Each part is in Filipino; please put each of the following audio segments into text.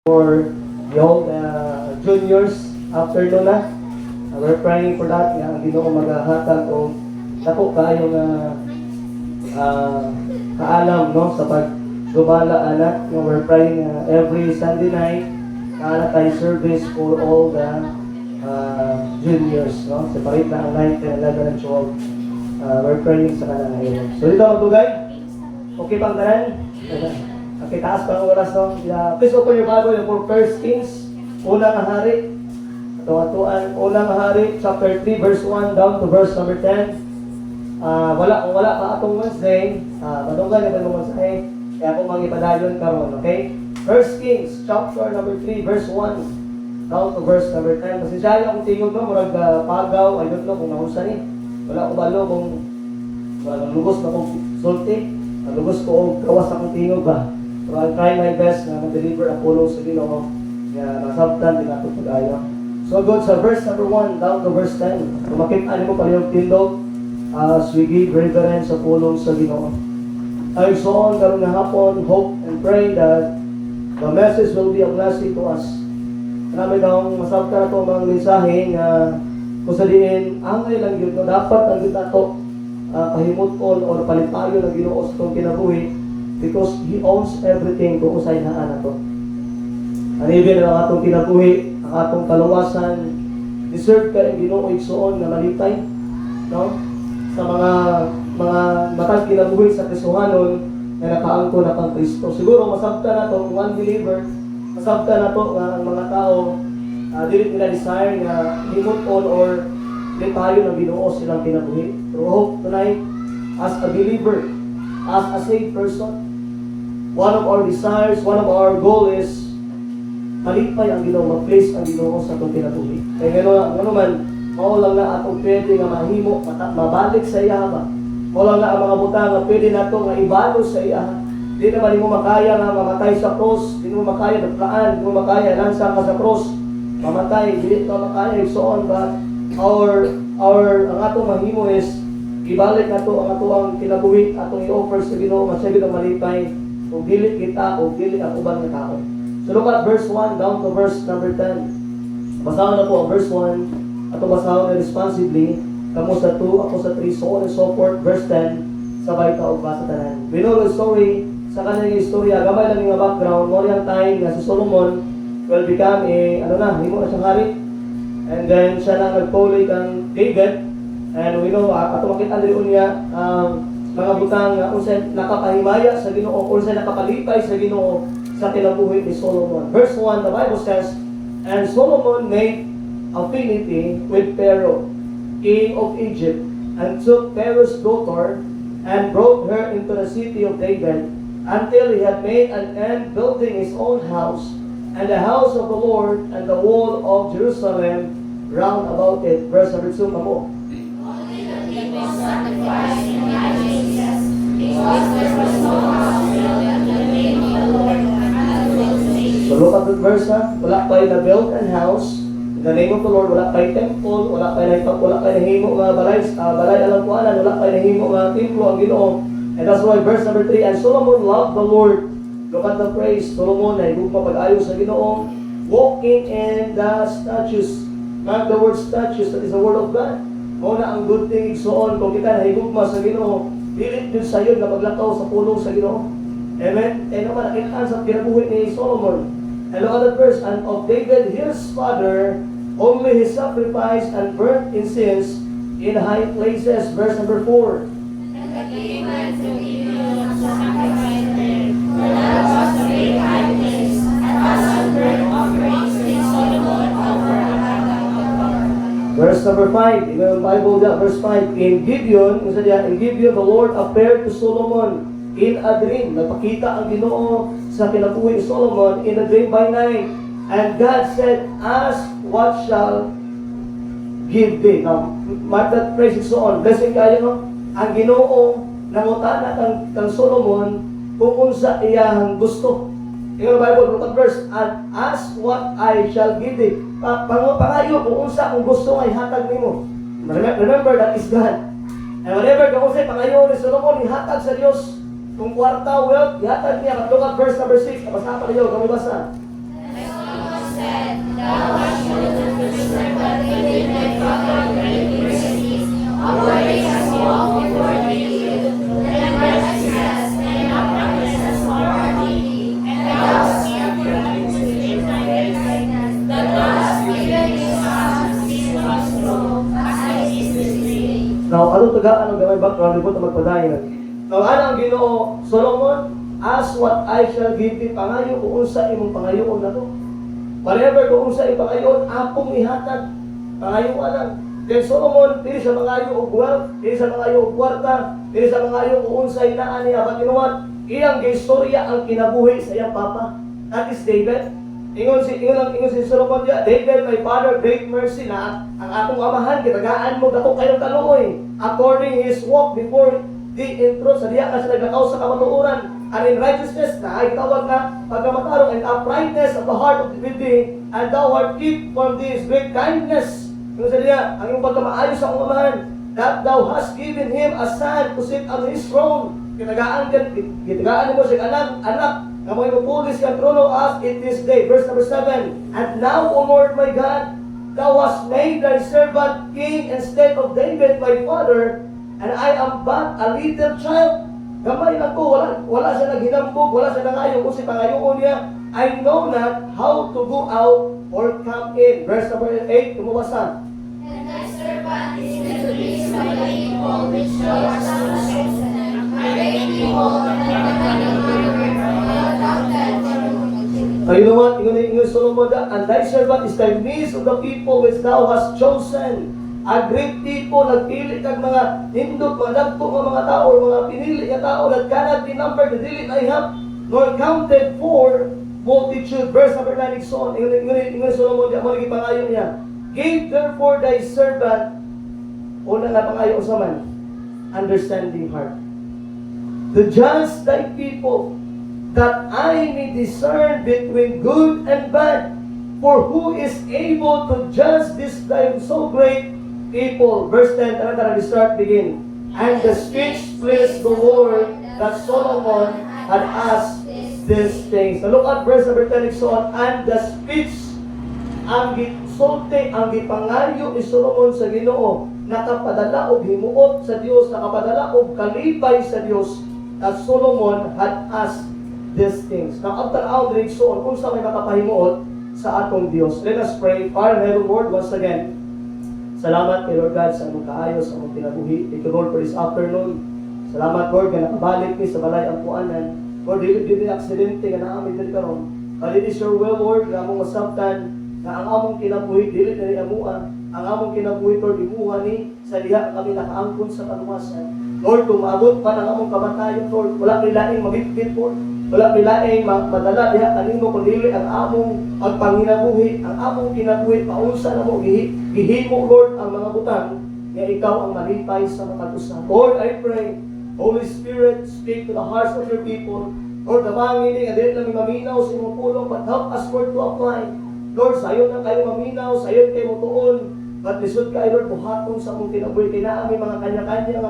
for yung juniors afternoon na. We're praying for that nga ang Ginoo maghahatag o dako kayong kaalam no sa pagdumala anak. We're praying every Sunday night na tayo service for all the juniors no. Separate na ang 9, 10, 11, and 12. We're praying sa kanila ngayon. So dito magtugay. Okay bang tanan? Okay, taas pa ang oras no. Please open your Bible for 1 Kings, unang hari. Atuan, unang hari, chapter 3, verse 1 down to verse number 10. Wala pa atong Wednesday. Madunggan na ba mensahe? Kaya ako mangipadayon karon, okay? 1 Kings, chapter number 3, verse 1 down to verse number 10. Kasi siya akong tingog no, murag pagaw, I don't know kung nausa ni. Wala ko balo kung lugos na kong sulti. Lugos ko o gawas akong tingog ba. So I'll try my best na mag-deliver ang pulong sa Ginoo. Kaya masabtan din ako pag-ayaw. So go sa verse number 1 down to verse 10. Tumakit-an mo pala yung tindog as we give reverence sa pulong sa Ginoo. I so on karon nga hapon, hope and pray that the message will be a blessing to us. Marami daw masabtan na ito mga mensahe nga kung sa diin, angay lang yun. No? Dapat ang yun na ito kahimutkon o palipayo ng Ginoo sa itong kinabuhi. Because He owns everything kung usay na to. Ang ibig ng atong kinabuhi, ang atong kaluwasan, deserve ka ang Ginoo igsuon na malipay, no? Sa mga matag kinabuhi sa Kristohanon na nakaangko na kang Kristo. Siguro masabta na to, kung unbeliever, masabta na to nga ang mga tao dili nila desire nga himuton or lipayo ng Ginoo silang kinabuhi. Pero hope tonight, as a believer, as a saved person, one of our desires, one of our goal is malipay ang Ginoo, ma-place ang Ginoo sa atong kinabuhi. Kaya gano'n man, mao lang na atong pwede nga mahimo, mabalik sa iya ba? Mao lang na ang mga butang nga pwede nato nga ibalo sa iya. Di naman mo makaya nga mamatay sa cross, di mo makaya nagplaan, di mo makaya lansa ka sa cross, mamatay, di ka makaya igsoon ba? Ang atong mahimo is ibalik nato ang atong kinabuhi, atong i-offer sa Ginoo, masyagid ang malipay, kung dili kita o dili ang uban nga tao. So look at verse 1 down to verse number 10. Basahan na po ang verse 1. Ato basahan na responsibly. Kamo sa 2, ako sa 3, so on and so forth. Verse 10, sabay ka o basa tanan. We know the story, sa kanyang istorya, gamay lang yung background, mo yung time na si Solomon will become himo na siyang hari. And then siya lang nagpuli kang David. And we know, ato makita rin niya, mga butang unsay nakapahimaya sa Ginoo, unsay nakapalipay sa Ginoo sa kinabuhi ni Solomon. Verse 1, the Bible says, and Solomon made affinity with Pharaoh, king of Egypt, and took Pharaoh's daughter and brought her into the city of David until he had made an end building his own house and the house of the Lord and the wall of Jerusalem round about it. Verse number 2, kamo. Only the people sacrificed in high places, because there was no house built in the name of the Lord until those days. So look at the verse na, wala pa na built and house in the name of the Lord, wala pa temple, wala pa himo mga balay alam ko anan, wala pa himo mga templo ang Ginoo. And that's why verse number 3, and Solomon loved the Lord. Look at the praise, Solomon ay hugma pag-ayo sa Ginoo, walking in the statutes. Not the word statutes, that is the word of God. Muna ang good thing igsoon kung kita nahigugma sa Ginoo, dili din sa iyo na maglakaw sa pulong sa Ginoo. Amen. And naman nakitaan sa kinabuhi ni Solomon. And look at that verse, and of David his father only he sacrificed and burnt incense in high places. Verse number 4. And the king went to Gibeon and sacrificed there. For that was the great high place, and also burnt offerings in Solomon over Verse number 5, in the Bible, verse 5, in Gibeon, the Lord appeared to Solomon in a dream. Nagpakita ang Ginoo sa kinabuhi ni Solomon in a dream by night. And God said, ask what shall give thee. Now, mark that phrase so on. Blessing kayo, no? Ang Ginoo, nangutana kang Solomon kung unsa iyang gusto. In the Bible, look at verse, and ask what I shall give thee. Pangayo kung unsa kung gusto nga ihatag nimo. Remember that is God. And whatever kung unsa pangayo ni Solomon ihatag sa Dios, kung kwarta, wealth, ihatag niya. Look at verse number 6. Basa pa niyo, kami basa. And Thou hast chosen to servant David my father great mercies, according as he walked before thee with righteousness and uprightness as far thee, and thou hast kept your covenant in thy righteousness, that thou hast given his son to sit on his throne, as I is this day. Now, ano tagaan ang gamay background report na magpadayon? Now, ang Ginoo Solomon, ask what I shall give thee pangayo kung unsa imong pangayoon na to. Whatever kung unsa imong pangayoon, akong ihatag. Pangayoon lang. Then Solomon, dili sa mangayo og wealth, dili sa mangayo og kwarta, dili sa mangayo kung unsa inaan niya, but you know what? Iyang gistorya ang kinabuhi sa iyang papa. That is David. Ingon si Solomon diya, David, my father, great mercy na ang atong amahan, kitagaan mo dato kayong kaluoy. According his walk before the intro, sa diya kasi naglakaw sa kamatuoran, and in righteousness na ay tawag na pagkamatarong, and uprightness of the heart of the thee, and thou art keep from this great kindness. Ingon sa diya, ang iyong pagkamaayos sa akong amahan, that thou hast given him a son to sit on his throne. Kitagaan mo siya anak, na mo ipupulis ka trono as it this day. Verse number 7. And now, O Lord my God, thou hast made thy servant king instead of David my father, and I am but a little child. Gamay lang ko, wala siya naghinambog, wala siya nangayo, kasi pangayoon niya, I know not how to go out or come in. Verse number 8, tumabasa. And thy servant is to please by the evil which thou hast chosen. I beg thee, O Lord, that thou You know what? Ingon Solomon, and thy servant is thy midst of the people which thou hast chosen. A great people, nagpili kag mga hindot, mga dagko nga mga tao, or mga pinili nga tao, that cannot be numbered, na dili na ihap, nor counted for multitude. Verse number 9, so ingon Solomon, di mo lagi pangayon niya. Give therefore thy servant, una nga pangayo sa man, understanding heart, to judge thy people, that I may discern between good and bad. For who is able to judge this thy so great people? Verse 10, tara, we start, begin. And the speech pleased the Lord, that Solomon had asked these things. Now look at verse number 10, so on. And the speech, ang gisulti, ang gipangayo ni Solomon sa Ginoo, nakapadala og himuot sa Dios, nakapadala og kalipay sa Dios, that Solomon had asked these things. Now, after our direction, kung sa may makapahimuot sa atong Diyos, let us pray. Father in heaven, Lord, once again, salamat kay Lord God sa among kaayos, sa among kinabuhi. Thank you, Lord, for this afternoon. Salamat, Lord, na nakabalik ni sa balay ang puanan. Lord, dili aksidente nga naamin din karon. But it is your will, Lord, na among masabtan na ang among kinabuhi, dili na amua. Ang among kinabuhi, Lord, imuha ni sa diha kami nakaangkon sa kaluwasan. Lord, kung maabot pa ng among kamatayon, Lord, wala nilaing mabitbit, Lord. Wala nilaing madala diha kanimo kundi ang among pagpanginabuhi, ang among kinabuhi, paunsa na mo gihimo, Lord, ang mga butang nga ikaw ang malipay sa matag-usa. Lord, I pray, Holy Spirit, speak to the hearts of your people. Lord, namangin nga dili lang maminaw sa imong pulong, but help us, Lord, to apply. Lord, sayon na kayo maminaw, sayon kayo mutuon, but lisod kayo, Lord, buhaton sa among kinabuhi. Kaya namin mga kanya-kanya,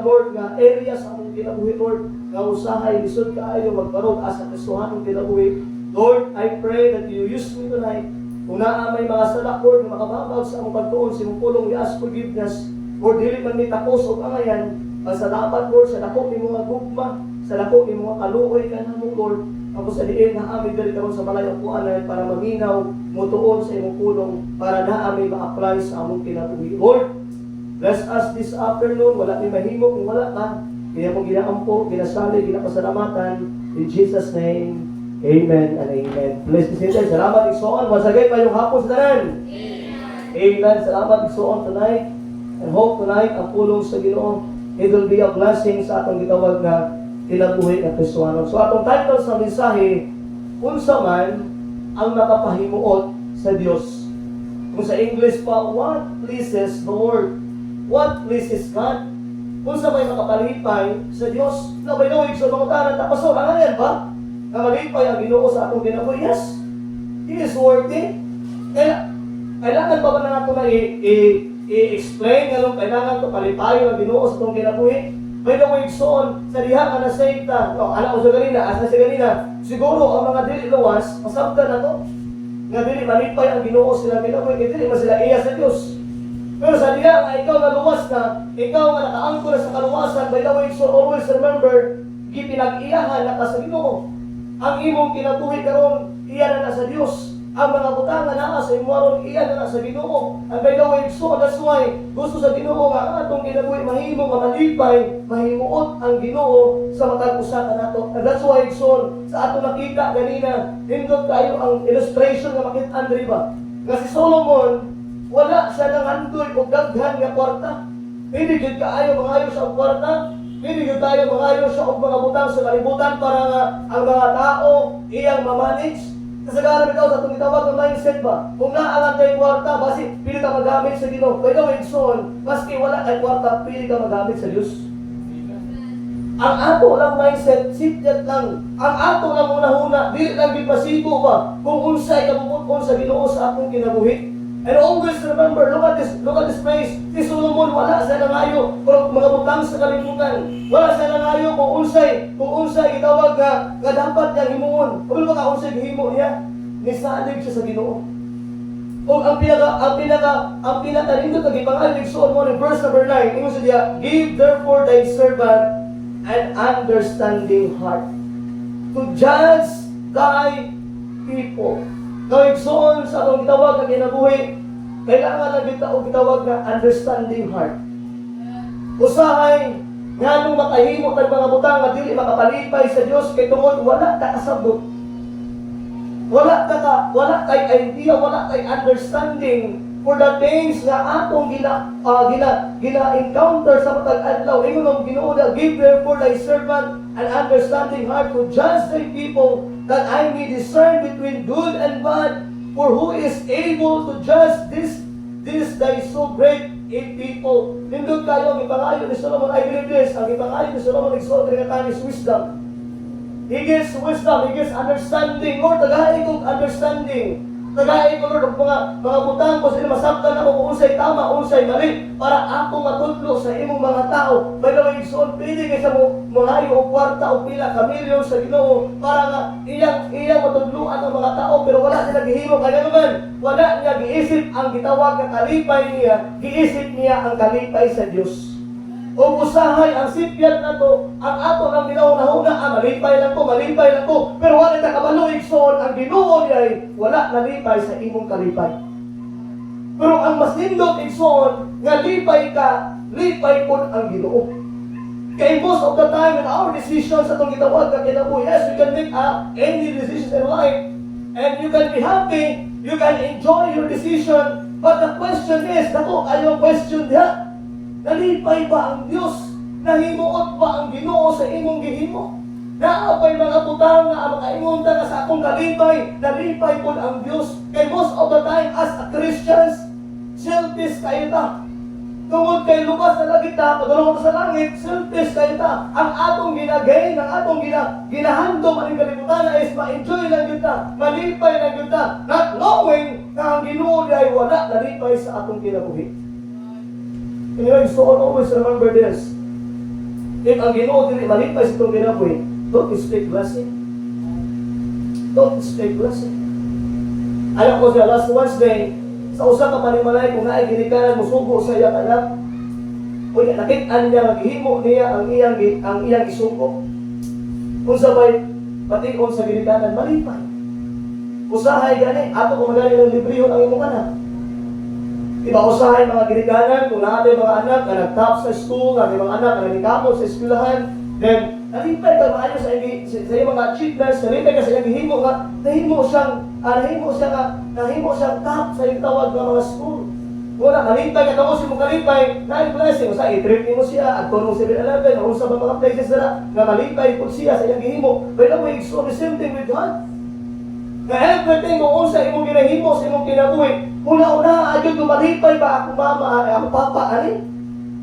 Lord, nga area sa among kinabuhi, Lord, nga usahay, lisod kayo, magbarog asa kasuhanong kinabuhi. Lord, I pray that you use me tonight. Kung naa may mga salak, Lord, na makababag sa among pagtuon, sa imong pulong, we ask forgiveness. Lord, dili man may tapos o angayan, sa dapat, Lord, sa dako ni mga gugma, sa dako ni mga kaluoy ka na mo, Lord, ako sa diin na amin dali karon sa balay ang puanan para maminaw, mutuon sa imong pulong, para na amin ma-apply sa among kinabuhi. Lord, bless us this afternoon. Wala ni mahimo kung wala ka. Kaya mo ginaampo, ginasali, ginapasalamatan. In Jesus' name, amen and amen. Bless the Savior. Salamat, Igsoon. Once again, mayong hapon sa tanan. Amen. Salamat, Igsoon, tonight. And hope tonight, ang pulong sa Ginoo, it will be a blessing sa atong gitawag na kinabuhi ng Kristohanon. So atong title sa mensahe, unsa man ang nakapahimuot sa Dios. Kung sa English pa, what pleases the Lord? What pleases God? Unsa may makapalipay sa Dios? Na may luwig sa mga tanan, tapos o, nangayan ba? Na malipay ang Ginoo sa atong kinabuhi? Yes. He is worthy. Kailangan pa ba na nato na i-explain nga kailangan to palipayo ang Ginoo sa atong kinabuhi? May luwig soon sa diha ka na sekta. Alam ko sa ganina, asa sa ganina, siguro ang mga dili luwas, masabta na to. nga dili malipay ang Ginoo sila kinabuhi, kay dili man sila iya sa Dios. Pero sa diha nga ikaw na luwas na, ikaw nga nakaangkor na sa kaluwasan, by the way, so always remember, gipinag-iyahan na ka sa Ginoo. Ang imong kinabuhi karon, iya na sa Dios. Ang mga butanga na sa imuaron, iya na sa Ginoo. And by the way, so that's why gusto sa Ginoo nga ang atong kinabuhi mahimo nga malipay, mahimuot ang Ginoo sa matag usa kanato. And that's why so sa ato nakita ganina, nindot kayo ang illustration nga makit-an diri ba? Nga si Solomon wala siya nang handoy o daghan nga kwarta. Hindi gid kaayo mangayo sa kwarta. Hindi gid tayo mangayo sa og mga butang sa kalibutan para nga ang mga tao iyang mamanage. Kasagaran bitaw sa atong gitawag nga mindset ba? Kung naalang kay kwarta, basi pili ka magamit sa Ginoo. Kaya gawin son, maski wala kay kwarta, pili ka magamit sa Dios. Ang ato lang mindset, sipyat lang. Ang ato lang una-una, dili lang gipasigo ba kung unsay kabubuton sa Ginoo sa akong kinabuhi. And always remember, look at this place. Si Solomon wala sa nangayo kung mga butang sa kalibutan. Wala sa nangayo kung unsay itawag nga dapat niya himuon. Kung ba ka unsay gihimo niya, nisalig siya sa Ginoo. Kung ang pinaka nindot nga gipangalig Solomon in verse number 9, ingon sa diya, give therefore thy servant an understanding heart to judge thy people. Kaigsoon sa atong gitawag nga kinabuhi, kailangan na gitawag nga understanding heart. Usahay nganong makahimo tag mga butang nga dili makapalipay sa Dios kay tungod wala ka kasabot. Wala kay idea, wala kay understanding for the things nga atong gina-encounter sa matag adlaw. Ingon ang Ginoo na give therefore thy servant an understanding heart to judge thy people, that I may discern between good and bad. For who is able to judge this thy so great a people? Nindot kayo ang ipangayo ni Solomon. I believe this, ang ipangayo ni Solomon nagsuot rin nga is wisdom. He gives wisdom, he gives understanding. Lord, tagahay kong understanding. Tagahay ko, Lord, mga butang ko sa inyo, masabtan ako kung unsay tama, unsay mali, para ako matudlo sa imong mga tao. By the way, igsoon, pwede kayo sa mga o kwarta o pila, kamilyon sa Ginoo, para nga iyang matudluan ang mga tao, pero wala sila gihimo. Kaya naman, wala niya giisip ang gitawag na kalipay niya, giisip niya ang kalipay sa Diyos. O usahay ang sipyat na to, ang ato ng ginahuna-huna, malipay lang to, pero wala na kabaluig son, ang Ginoo niya ay wala nalipay sa imong kalipay. Pero ang mas nindot igsoon, nga lipay ka, lipay po ang Ginoo. Kaya most of the time in our decisions sa itong gitawag na kinabuhi, yes, we can make any decision in life, and you can be happy, you can enjoy your decision, but the question is, dako ayaw question diha, nalipay ba ang Diyos? Nahimuot ba ang Ginoo sa imong gihimo? Naapay mga butang nga makaingon ta sa akong kalipay, nalipay po ang Diyos. Kay most of the time as a Christians, selfish kayo ta. Tungod kay lupas na lagi ta, pagulong sa langit, selfish kayo ta. Ang atong ginagain, ang atong ginahandom ang kalibutan is ma-enjoy lang yun ta, malipay lang yun ta, not knowing na ang Ginoo ay wala nalipay sa atong kinabuhi. Anyway, so always remember this. If ang Ginoo dili malipay sa itong kinabuhi, don't expect blessing. Don't expect blessing. Alam ko siya, last Wednesday, sa usa ka panimalay, kung naay ginikanan, musugo sa iyang anak, kung nakit-an niya, maghihimo niya ang iyang isugo. Kung sabay, patigon sa ginikanan, malipay. Usahay gani, ato kung magaling ng libriyon ang imong anak. Diba usahay mga ginikanan, kung natin mga anak na nag-top sa school, natin mga anak na nag-ikamot sa eskwelahan, then nalipay ka maayo sa iyong mga achievements, nalipay ka sa iyong himo nga, nahimo siyang top sa iyong tawag ng mga school. Wala, nalipay ka, tapos yung kalipay, na-blessing, sa i-trip mo siya, at kung 7-Eleven, o sa mga places na malipay po siya sa iyong himo. By the way, so the same thing with God. Na everything kung unsa imong ginahimo sa imong kinabuhi, una-una adyo tumalipay ba ako mama, ako papa, ani?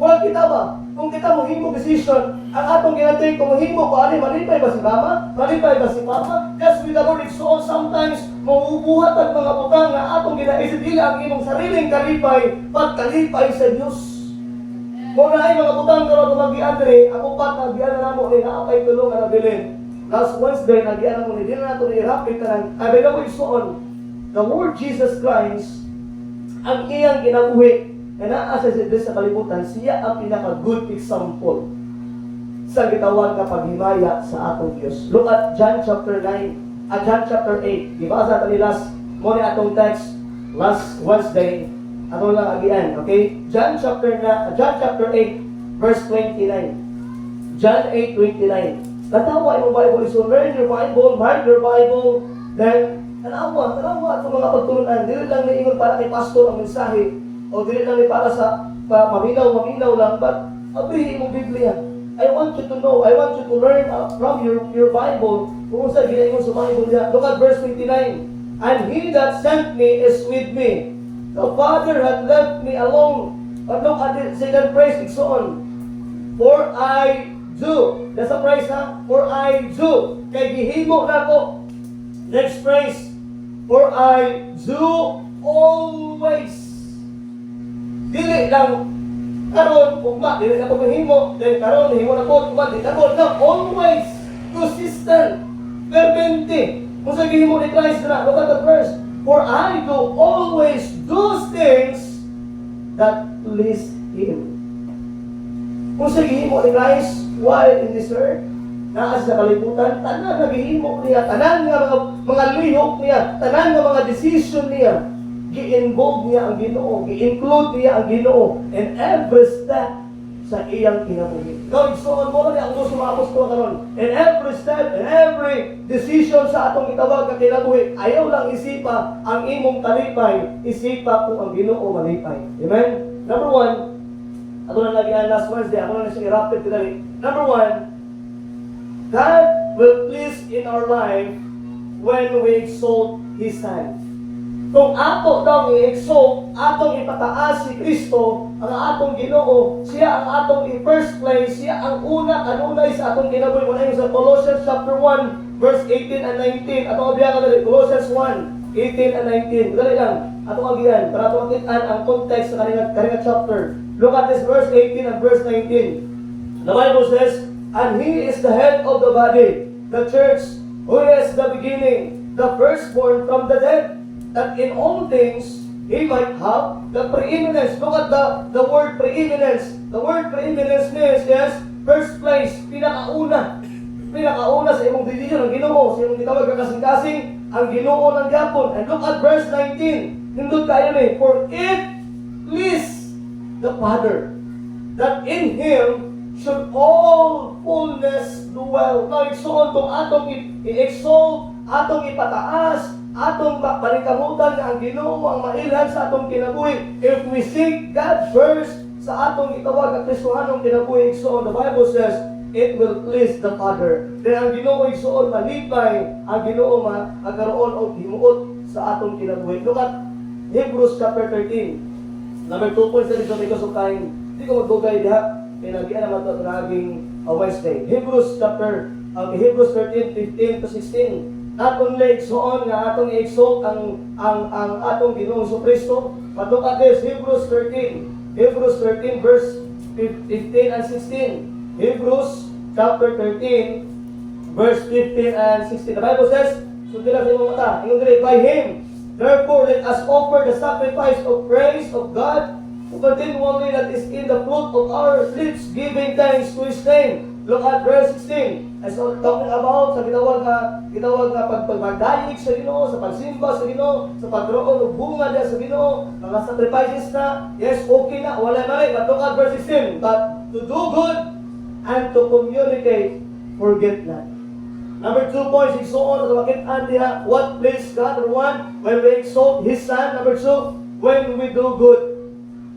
Wala kita ba? Kung kita mo himo decision, ang atong ginatay kung himo ko, ani, malipay ba si mama? Malipay ba si papa? Just with the Lord, it's all sometimes mauubuhat ang mga butang na atong ginaisip nila ang imong sariling kalipay, pagkalipay sa Diyos. Kung na ay mga butang karon tumagiandre, ako pat nagian na mo ni naapay tulong na nabilin. Last Wednesday, nagyan mo ni din na ito ni Rapid ka ng, ay, by the way, soon, the Lord Jesus Christ, ang iyang kinabuhi, na naasa sa kalibutan, siya ang pinaka-good example sa gitawag nga paghimaya sa atong Diyos. Look at John chapter 9, John chapter 8. Di ba sa atin last, mo ni atong text, last Wednesday, atong lang agian, okay? John chapter 8, verse 29. John 8:29. Natawa yung Bible, so learn your Bible, mark your Bible, then, tanawa itong mga pagtulunan. Dili lang na ingon para kay pastor ang mensahe, o dili lang ni para sa maminaw lang, but abihin mo Biblia. I want you to know, I want you to learn from your Bible, kung sa ginaingon sa Bible niya. Look at verse 29. And he that sent me is with me. The Father had left me alone. But look at the second phrase, it's on. For I do. That's a phrase, ha? For I do. Kay gihimo na ko. Next phrase. For I do always. Dili lang karon ugma dili na ko mahimo, then karon himo na ko ugma dili na ko. No, always consistent, fervente. Kung sa gihimo ni Christ na, look at the verse. For I do always those things that please Him. Kung sa gihimo ni Christ while in this earth, naa sa kalibutan, tanan nga gihimo niya, tanan nga mga lihok niya, tanan nga mga decision niya, gi-involve niya ang Ginoo, gi-include niya ang Ginoo in every step sa iyang kinabuhi. God, so mo na ang gusto mga apostol karon. In every step, in every decision sa atong itawag nga kinabuhi, ayaw lang isipa ang imong talipay, isipa kung ang Ginoo malipay. Amen? Number one, ako na lagi last Wednesday, ako na siya i-rapid today. Number one, God will please in our life when we exalt His hand. Kung ato daw i-exalt, atong ipataas si Kristo, ang atong Ginoo, siya ang atong i-first place, siya ang una, kanunay sa atong kinabuhi. Muna yung sa Colossians chapter 1, verse 18 and 19. Atong abiyan ka dali, Colossians 1, 18 and 19. Dali lang, atong abiyan, para atong akitaan ang context sa kanina chapter. Look at this verse 18 and verse 19. The Bible says, and He is the head of the body, the church, who is the beginning, the firstborn from the dead, that in all things He might have the preeminence. Look at the word preeminence. The word preeminence means yes, first place, pinakauna. Pinakauna sa imong decision ang Ginoo, sa imong gitawag nga kasing-kasing ang Ginoo ng gyapon. And look at verse 19. Nindot kayo ni, for it please the Father that in Him should all fullness dwell. Now, exalt itong atong i-exalt, atong ipataas, atong balikamutan nga ang Ginoo ang mailhan sa atong kinabuhi. If we seek God first sa atong itawag at Kristohanong kinabuhi, so the Bible says, it will please the Father. Then ang Ginoo igsoon malipay, ang Ginoo magkaroon og himuot sa atong kinabuhi. Look at Hebrews chapter 13. Number 2 points na rin because of time. Hindi ko magdugay diha. Pinagyan naman ito naging Wednesday. Hebrews 13, 15 to 16. Not only igsoon nga atong i-exalt ang atong Ginoong Kristo, but look at this, Hebrews 13 verse 15 and 16. Hebrews chapter 13 verse 15 and 16. The Bible says, sundin lang sa imong mata, by Him, therefore let us offer the sacrifice of praise of God continually, that is in the fruit of our lips, giving thanks to His name. Look at verse 16. As we're talking about sa gitawag nga pagpagdayig sa Ginoo, sa pagsimba sa Ginoo, sa pagroon og bunga diya sa Ginoo, mga sacrifices na, yes, okay na, wala na rin. But look at verse 16. But to do good and to communicate, forget not. Number 2 points, igsoon at makitaan diha, what please God? Number 1, when we exalt His Son. Number 2, when we do good.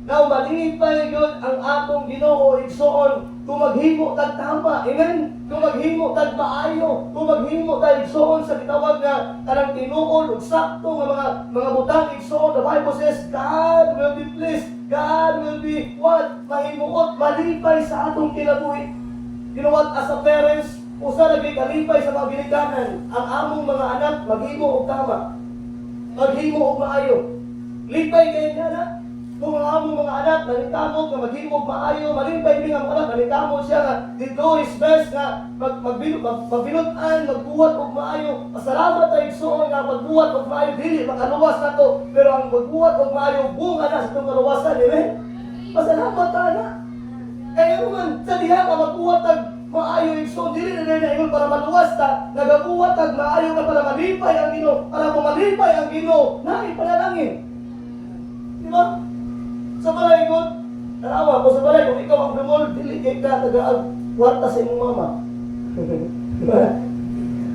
Now, malipay yun ang atong Ginoo igsoon kung maghimo tag tama. Amen? Kung maghimo tag maayo, kung maghimo tag igsoon sa gitawag nga kanang tinuod ug sakto nga mga butang igsoon. The Bible says God will be pleased. God will be what? Mahimuot, malipay sa atong kinabuhi. You know what? As a parents, usa lagi kalipay sa mga ginikanan. Ang among mga anak maghimo og tama. Maghimo og maayo. Lipay kay na. Kung ang among mga anak nalikamot nga maghimog maayo, malimpay mi ang anak nalikamot siya nga dito is best nga magbinutan, magbuhat og maayo. Pasalamat tayo igsoon nga magbuhat og maayo dili makaluwas nato, pero ang magbuhat og maayo bunga na sa itong kaluwasan, amen. Pasalamat ta na. Kaya naman sa diha ka magbuhat og maayo igsoon dili na ingon para maluwas ta, nagabuhat og maayo ka para malipay ang Ginoo, para malipay ang Ginoo, naay panalangin. Di ba? Sa balay ko, tanawa ko sa balay, kung ikaw ang bumol, dili kay ka taga-kwarta sa imong mama.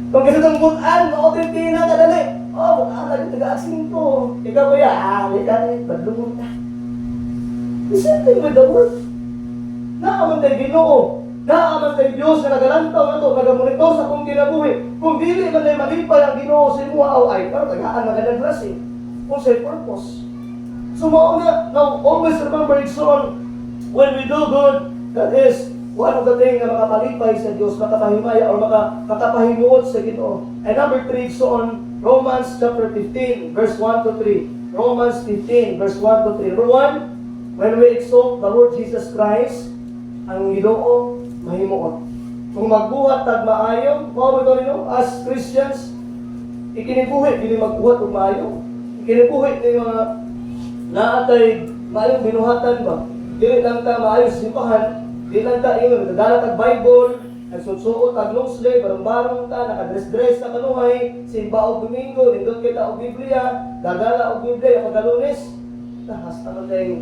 Kung kasi itong butan, maotin na kadali. Oh, bukaan lagi taga-asing ko. Ikaw kuya, halika na, badlungon ka. The same thing with the word. Naaman tayo Ginoo. Naaman tayo Diyos na nagalantaw na ito, nagamonitor sa kong kinabuhi. Kung dili man tayo malipay ang Ginoo sa imo ay, pero tagaan magandang klase. Kung sa'yo purpose. So now always remember it's on when we do good, that is one of the things na makapalipay sa Diyos, makapahimaya or makapahimuot sa Ginoo. And number 3, it's on Romans chapter 15, verse 1 to 3. Romans 15, verse 1 to 3. Number 1, when we exalt the Lord Jesus Christ, ang Ginoo mahimuot. Kung magbuhat tag maayo, as Christians, ikinibuhi, hindi magbuhat og maayo. Ikinibuhi ni mga naatay maayong binuhatan ba? Dili lang ta maayong simbahan, dili lang ta ingon nagdala tag Bible, nagsusuot tag long sleeve, barong-barong ta, nakadress-dress ta kanuhay, simba og Domingo, nindot kita og Biblia, gagala og Biblia pagka Lunes. Hasta man tayong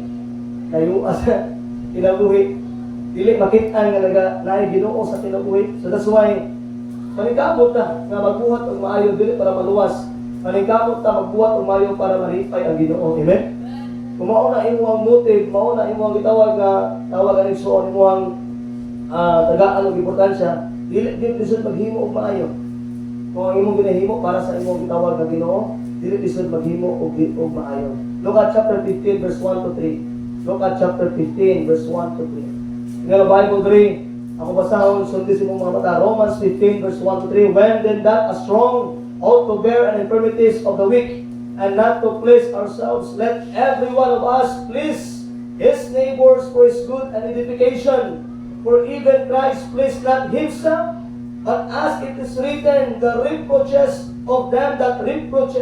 layuas sa kinabuhi. Dili makit-an nga naay Ginoo sa kinabuhi. So that's why paningkamot ta nga magbuhat og maayo dili para maluwas. Paningkamot ta magbuhat og maayo para malipay ang Ginoo. Amen. Kung mauna imuang motive, mauna imuang gitawag nga tawag ang igsoon imuang tagaan og importansya, dili disud maghimo og maayo. Kung ang imong ginahimo para sa imong gitawag nga Ginoo, dili disud maghimo og maayo. Look at chapter 15 verse 1 to 3. Look at chapter 15 verse 1 to 3. Nga Bible 3, ako basahon sundin sa imong mga mata. Romans 15 verse 1 to 3. When then that a strong ought to bear an infirmities of the weak, and not to please ourselves, let every one of us please his neighbors for his good and edification. For even Christ pleased not himself, but as it is written, the reproaches of them that reproach,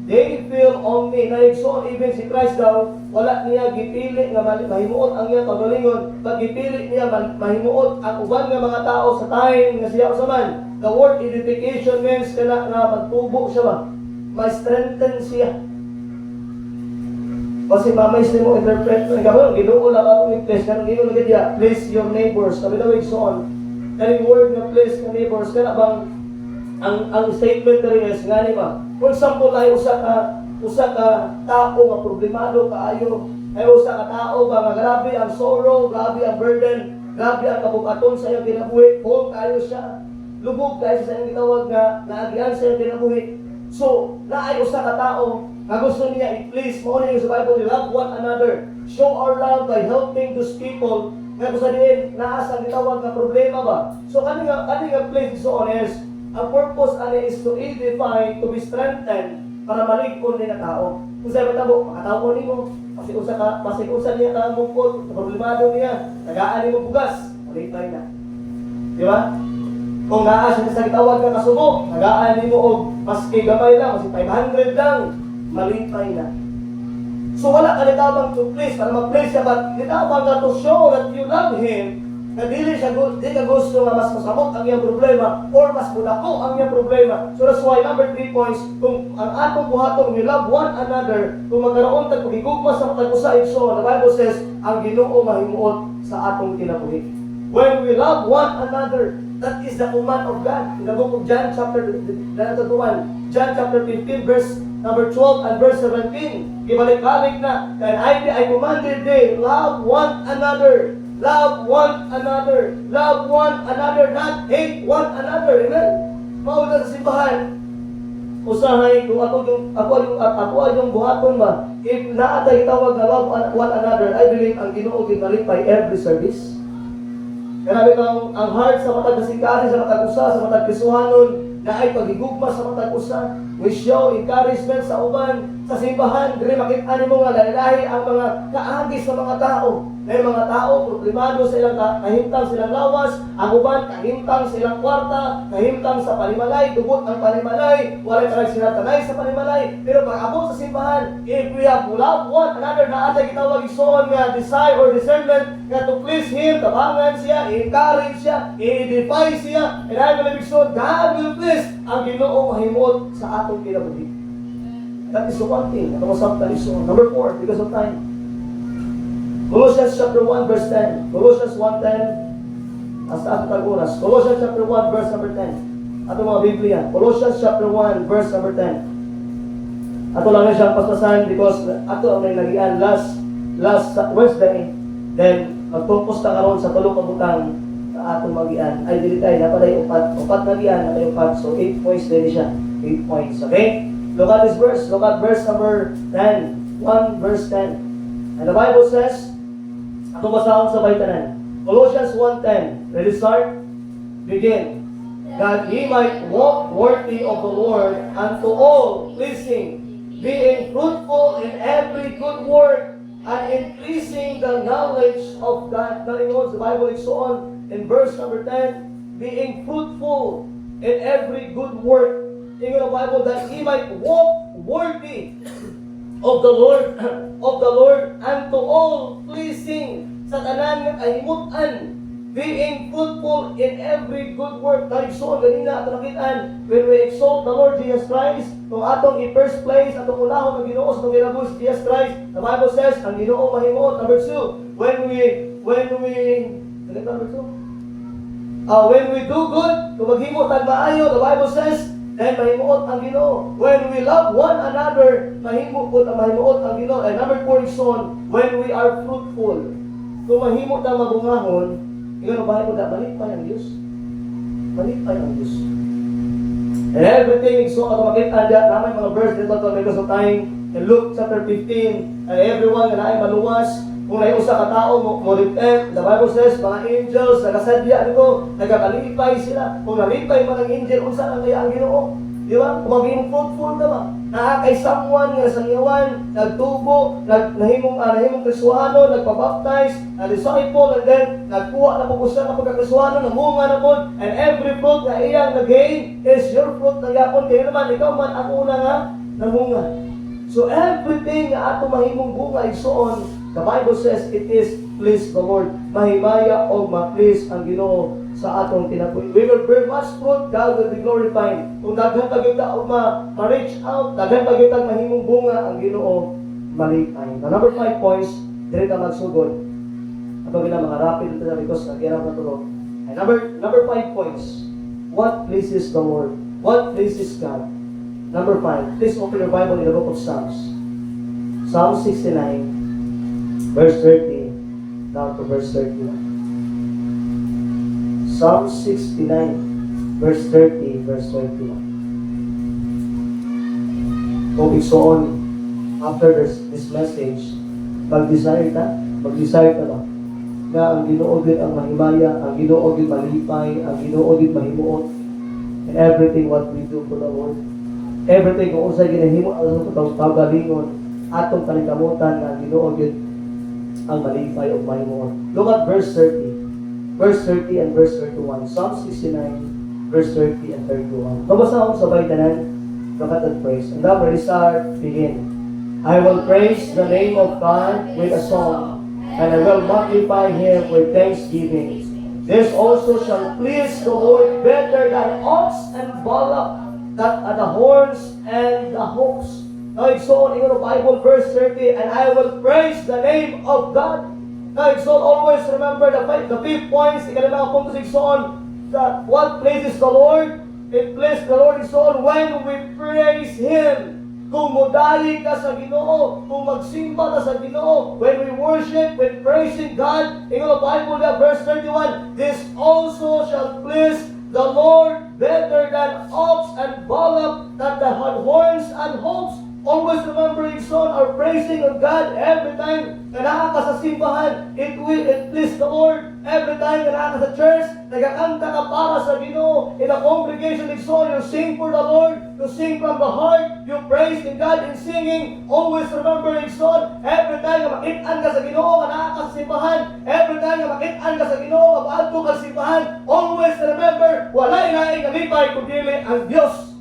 they feel on me. Naigsoon, even si Christ daw, wala niya gipili nga mahimuot ang iyang pagalingon, but gipili niya mahimuot ang uban nga mga tao sa time nga siya usaman. The word edification means kana nga magtubo siya ba? Ma-strengthen siya. Kasi mamay mo interpret ng gawin, Ginoo lang ako ni place, kanang ingon agad ya, please your neighbors. Sabi daw igsoon, kaning word nga please your neighbors, kana bang ang statement rin is nga ni ba? For example, ay usa ka tao nga problemado kaayo, ay usa ka tao ba nga grabe ang sorrow, grabe ang burden, grabe ang kabukaton sa iyang kinabuhi, kung kayo siya, lubog kayo sa iyang gitawag nga naagian sa iyang kinabuhi. So, naay usa ka tao nga gusto niya i-please mo na yung sa Bible, love one another. Show our love by helping those people nga gusto din naas ang gitawag nga problema ba. So, kani nga please so honest, ang purpose ani is to edify, to be strengthened para maligkon ni na tao. Kung sa tabo, makatawo nimo, pasig-usa niya ka mungkot, problemado niya, tagaan nimo bugas, malipay na. Di ba? Kung naa siya sa gitawag nga kasubo, tagaan nimo og maski gamay lang, maski 500 lang, malipay na. So wala ka nitabang to please, para ma-please siya, but nitabang ka to show that you love Him, na di ka gusto nga mas masamot ang iyang problema, or mas budako ang iyang problema. So that's why number 3 points, kung ang atong buhaton, we love one another, kung magkaroon tag pagigugma sa matag usa igsoon, the Bible says, ang Ginoo mahimuot sa atong kinabuhi. When we love one another, that is the command of God. In the book of John chapter 15, verse number 12 and verse 17. Gibalik-balik na. And I commanded thee, love one another. Love one another. Love one another, not hate one another. Amen? Maulat sa simbahan. Usahay, kung ako yung buhaton ba, if naatay tawag na love one another, I believe ang Ginoo ginalipay every service. Grabe kang ang heart sa matag kasingkasi, sa matag usa, sa matag kisuhanon, na ay pagigugma sa matag usa. We show encouragement sa uban, sa simbahan. Dili makita nimo nga lahi ang mga kaagis sa mga tao. May mga tao, problemado sa ilang kahimtang silang lawas, ang uban, kahimtang silang kwarta, kahimtang sa panimalay, dubot ang panimalay, walay parang sinatanay sa panimalay. Pero pag abot sa simbahan, if we have love one another, na atay gitawag igsoon nga desire or discernment, nga to please Him, tabangan siya, i-encourage siya, i-edify siya, and I will igsoon, God will please ang Ginoo mahimot sa atong kinabuhi. That is the one thing, na masabtan igsoon. Number 4, because of time. Colossians chapter 1 verse 10. Colossians 1:10. Hasta ato tag-oras. Colossians chapter 1 verse number 10. Ato mga Biblia. Colossians chapter 1 verse number 10. Ato lang na siyang pasasan because ato ang nagian last Wednesday. Then magtupos ta karon sa tulo ka butang ato magian. Ay dili tayo napaday upat nagian na upat. So 8 points din siya. 8 points. Okay? Look at this verse. Look at verse number 10. 1 verse 10. And the Bible says, ako basahon sa baitanan. Colossians 1:10. Ready start? Begin. That ye might walk worthy of the Lord unto all pleasing, being fruitful in every good work, and increasing the knowledge of God. The Bible is so on in verse number 10, being fruitful in every good work. In the Bible, that ye might walk worthy of the Lord unto all pleasing, sa tanan nga kahimutan, being fruitful in every good work. Kaigsoon ganina ato nakitaan, when we exalt the Lord Jesus Christ, kung atong i-first place, atong unahon ang Ginoo sa ginagos Jesus Christ, the Bible says ang Ginoo mahimuot. Number 2, when we do good, kung maghimot ang maayo, the Bible says then mahimuot ang Ginoo. When we love one another, mahimuot ang Ginoo. And number 4 is on, when we are fruitful. Kung mahimot ang mabungahon, ikaw bahay mo na, malipay ang Diyos. Malipay ang Diyos. And everything, so ako makita dyan, naman mga verse dito to, because of time, in Luke chapter 15, and everyone na ay maluwas, kung naiusa ka tao, mo repent, the Bible says, mga angels, nagasadya nito, nagakalipay sila. Kung nalipay man ang angel, unsa ang kaya ang Ginoo? Di ba? Kung maging fruitful ka ba? Kay someone nga sa iyawan, nagtubo, nahimong Kristohano, nagpabaptize, na-disciple, and then nagkuha na po na pagka-Kristohano, namunga na po, and every fruit na iyang nag-gain is your fruit na yapon. Kaya naman, ikaw man ang una nga namunga. So everything na ato mahimong bunga igsoon, the Bible says it is please the Lord. Mahimaya o ma-please ang Ginoo sa atong tinapuy. We will bear much fruit, God will be glorified. Kung daghan tagyud ta ma-reach out, daghan tagyud ta mahimong bunga ang Ginoo malipay. Now, number 5 points, dili ta magsugod. Ato gina mga rapid dito sa because nagirap na tulo. And number 5 points. What pleases the Lord? What pleases God? Number 5. Please open your Bible in the book of Psalms. Psalm 69, verse 30 down to verse 31. Psalm 69, verse 30, verse 21. Okay, so on, after this message, mag-desire ka ba? Na ang Ginoo din ang mahimaya, ang Ginoo din malipay, ang Ginoo din mahimuot, and everything what we do for the Lord. Everything kung usay ginahimo ang pagalingon, atong panikamutan na Ginoo din ang malipay o mahimuot. Look at verse 30. Verse 30 and verse 31. Psalm 69, verse 30 and 31. Mabasa akong sabay tanan. Look at that praise. And now, ready start, begin. I will praise the name of God with a song, and I will magnify Him with thanksgiving. This also shall please the Lord better than ox and bullock, that are the horns and the hooves. Now, so in the Bible, verse 30, and I will praise the name of God. Now, so always remember the 5 points. Ikalimang punto on that what pleases the Lord? It pleases the Lord is on when we praise Him. Kung mudali ka sa Ginoo, kung magsimba ka sa Ginoo, when we worship, when praising God, in the Bible, verse 31, this also shall please the Lord better than ox and bullock, that the horns and hooves. Always remember, Igsoon, our praising of God every time na nakaka sa simbahan, it please the Lord. Every time na nakaka sa church, nagkakanta ka para sa Ginoo. In a congregation, Igsoon, you sing for the Lord, you sing from the heart, you praise in God in singing. Always remember, Igsoon, every time na makitaan ka sa Ginoo, na nakaka sa simbahan, every time na makitaan ka sa Ginoo, mabaadto ka sa simbahan, always remember, wala ilaing kalipay kundi ang Diyos.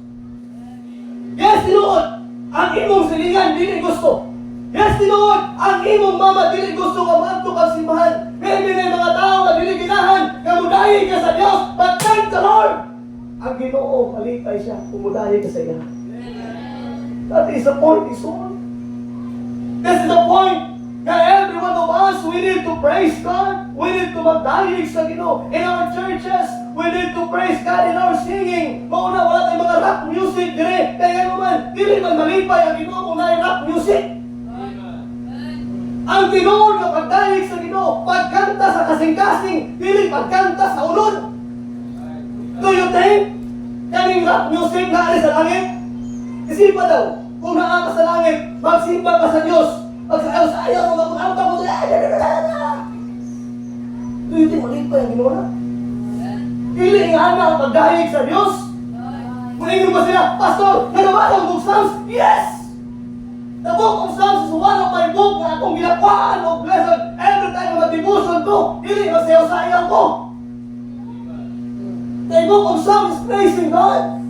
Yes, Lord! Ang imong silingan, dili gusto. Yes, Lord! Ang imong mama, dili gusto ka maadto ka simbahan. Maybe may mga tao na dili ginahan, kamudahi ka sa Diyos, but thank the Lord! Ang Ginoo, malipay siya, kumudahi ka sa iya. That is the point, Igsoon. This is the point. That every one of us, we need to praise God. We need to magdahig sa Ginoo. In our churches, we need to praise God in our singing. Mauna, wala tayong mga rock music dire. Kaya naman, dili man malipay ang Ginoo kung na rock music. Ang Ginoo na pagdahig sa Ginoo, pagkanta sa kasing-kasing, dili pagkanta sa ulod. Do you think kaning rock music na alis sa langit? Isipa daw, kung naa ka sa langit, magsimba ka sa Diyos. Pagsayaw sa ayaw, magpapagpag mo sila. Do you think malipay ang Ginoo na? Dili nga na ang pagdahig sa Diyos. Maingin ba sila, Pastor, nagawa ng book Psalms? Yes! The book of Psalms is one of my book na akong ginakwaan of blessed every time na mag-devotion ko. Dili, magsayaw sa ayaw ko. The book of Psalms is praising God.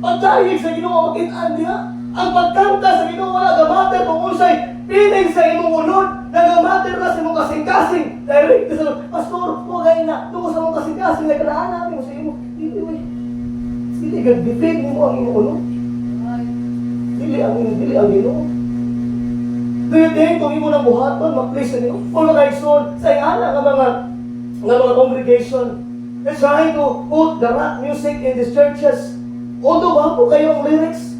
Pagdahig sa Ginoo, makitaan niya. Ang pagkanta sa Ginoo, wala gamater kung unsay piling sa imong unod, nagamater na sa imong kasing-kasing. Direct sa Pastor, huwag na, tungo sa imong kasing-kasing, nagkalaan namin mo sa imong. Dili, gag-defend mo ang imong unod. Dili ang Ginoo. Do you think kung imo nang buhaton, mag-place sa Ginoo? Kung naka-Igsoon, sa ingana nga mga congregation, they're trying to put the rock music in these churches. Although bago kayo ang lyrics,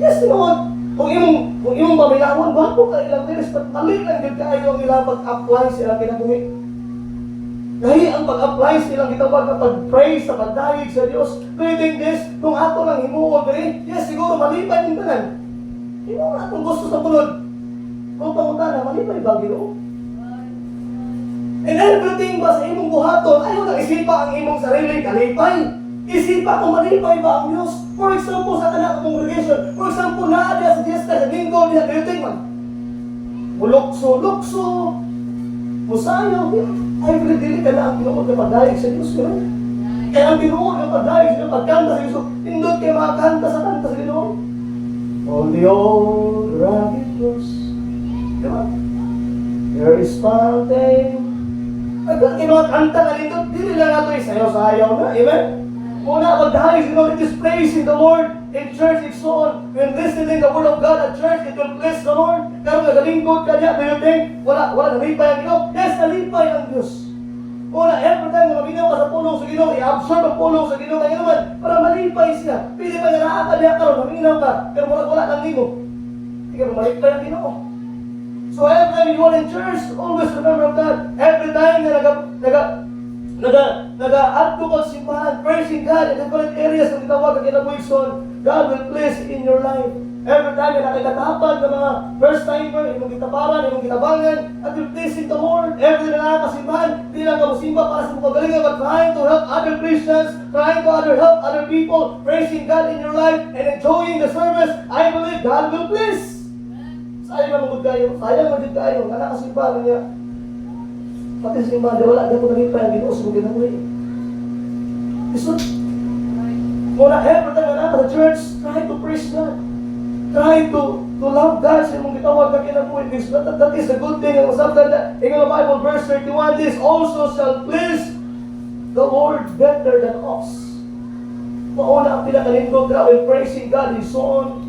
yes, Lord. Kung imong paminawon, bago ka ilang lyrics, but mali lang din kayo ang ilang pag-apply sa ilang kinabuhi. Dahil ang pag-apply sa ilang gitawag na pag-praise sa pagdahig sa Diyos. Do you think this? Kung ato lang himuod rin, yes, siguro malipay din tanan. Himuod atong gusto sa punod. Kung pangutana, malipay ba Ginoo? And everything ba sa imong buhaton, ayaw na isipa ang imong sarili kalipay. Isipa kung malipay ba ang Diyos. For example, sa kanang congregation, for example, naadya sa Diesta, sa Linggo, niya, do you think man? Mulokso, musayaw, ay dili ka na ang Ginoo na pagdahig sa Diyos. Kaya ang Ginoo na pagdahig sa pagkanta sa Diyos, indot kayo makakanta sa kanta sa Ginoo. On the old rugged cross, diba? There is fountain. At yung mga kanta na nito, dili lang nato isayaw-sayaw na, amen? Muna, pagdahig, it is praising the Lord in church, it's on. When listening the word of God at church, it will bless the Lord. Pero nagalingkod ka niya, do you think, wala nalipay ang Ginoo? Yes, nalipay ang Diyos. Muna, every time na maminaw ka sa pulong sa Ginoo, i-absorb ang pulong sa Ginoo, kaya naman, para malipay siya. Pili pa nga nakakaliya ka ron, maminaw ka, pero wala lang nimo. Hindi ka malipay ang Ginoo. So every time you are in church, always remember that. Every time na nag-aadto ka simbahan, praising God in different areas na tinawag ang kinabuhison, God will place in your life. Every time na nakikatapan ng mga first timer, imong gitaparan, imong gitabangan, at will place in the Lord. Every time na nakakasimbahan, hindi lang ka musimba para sa mga galingan, but trying to help other Christians, trying to help other people, praising God in your life, and enjoying the service. I believe God will bless. Sayang mo kayo, nga nakasimbahan niya. Pati sa simbahan, wala, di ako nalipay ang Ginoo sa mga ginawa. So, muna, every time na nasa church, try to praise God. Try to love God sa mong gitawag na kinabuhi. That is a good thing. Ang sabdan na, in the Bible, verse 31, this also shall please the Lord better than us. Mauna ang pinakalingkod, grabe, praising God, His Son.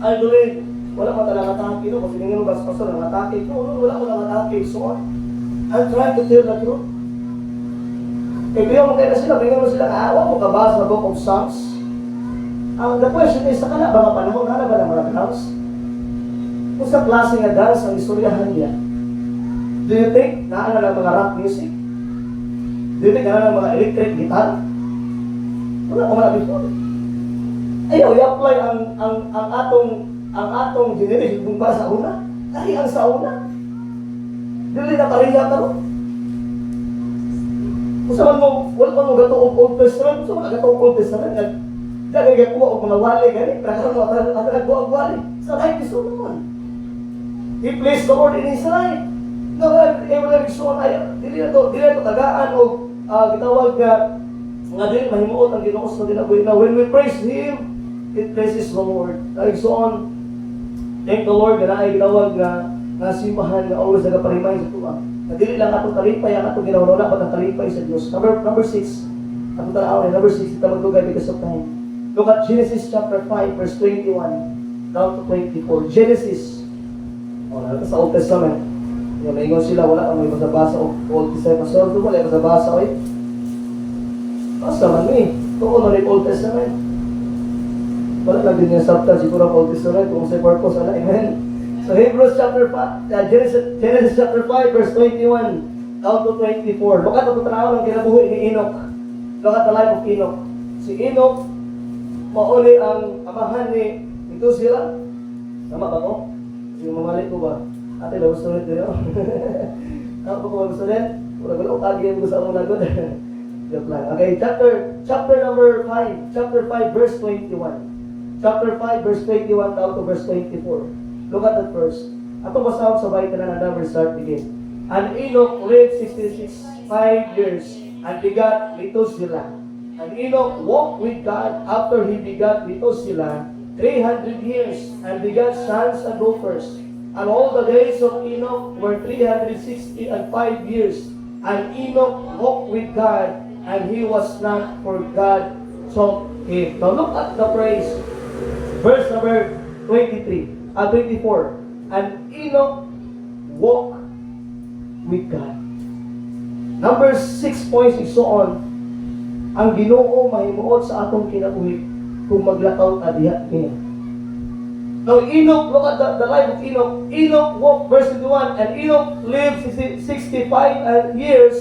I believe, wala man talaga atake, no? Kasi ngayon ba sa pastor, ang atake ko, wala ko lang atake, Son. I'm trying to tell the truth. Kaya mo kayo na sila, mayroon mo sila, awa mo kabasa sa Book of Psalms. The question is, sa kana ba nga panahon, hana ba ng mga dance? Kung sa klase nga dance ang istoryahan niya, do you think naana ng mga rock music? Do you think naana ng mga electric guitar? Wala ko man before. Ayaw i-apply ang atong generation kung para sa una. Kaya ang sa una. Dili na kariya ka ron. Kung saan mo, wala pa mo gato o Old Testament, kung saan mo gato o Old Testament, dagay gakuha o mga wali, gani, prakara mo, nagagawa ang wali. Sa life is so naman. He placed the Lord in his life. No, every reason ay dili na to tagaan o gitawag nga dili mahimuot ang Ginoo sa dinabuhi na when we praise him, it praises the Lord. Like so on, thank the Lord na ay gitawag nga simbahan nga always nagaparimay sa tuwa. Na dili lang atong talipay ang atong ginahuna pa ang talipay sa Dios. Number 6. Atong tanaw number 6 ita magdugay because of time. Look at Genesis chapter 5 verse 21 down to 24. Genesis. Sa Old Testament. Yung naingon sila, wala kang may masabasa o Old Testament. Pastor, wala yung masabasa ko eh. Basta man eh. Tuon na rin Old Testament. Wala lang din yung subtitle siguro ang Old Testament kung sa purpose, wala. Amen. So Hebrews chapter 5, Genesis chapter 5 verse 21 down to 24. Look at ito tanaw ng kinabuhi ni Enoch. Look at the life of Enoch. Si Enoch, mauli ang amahan ni Methuselah. Tama ba ko? Yung mamalik ko ba? Ate, gusto rin ito yun. Ako ko gusto rin. Wala utagin ko sa mga nagod. Joke lang. Okay, chapter number 5. Chapter 5 verse 21. Chapter 5 verse 21 down to verse 24. Look at that verse. Ato basahon sa bahay na number start begin. And Enoch lived 65 years and begat Methuselah. And Enoch walked with God after he begat Methuselah 300 years and begat sons and daughters. And all the days of Enoch were 365 years. And Enoch walked with God, and he was not, for God took him. Now look at the praise. Verse number 24. And Enoch walked with God. Number 6 points is so on. Ang Ginoo mahimuot sa atong kinabuhi kung maglakaw ta diha niya. Now Enoch, look at the life of Enoch. Enoch walked, verse 21, and Enoch lived 65 years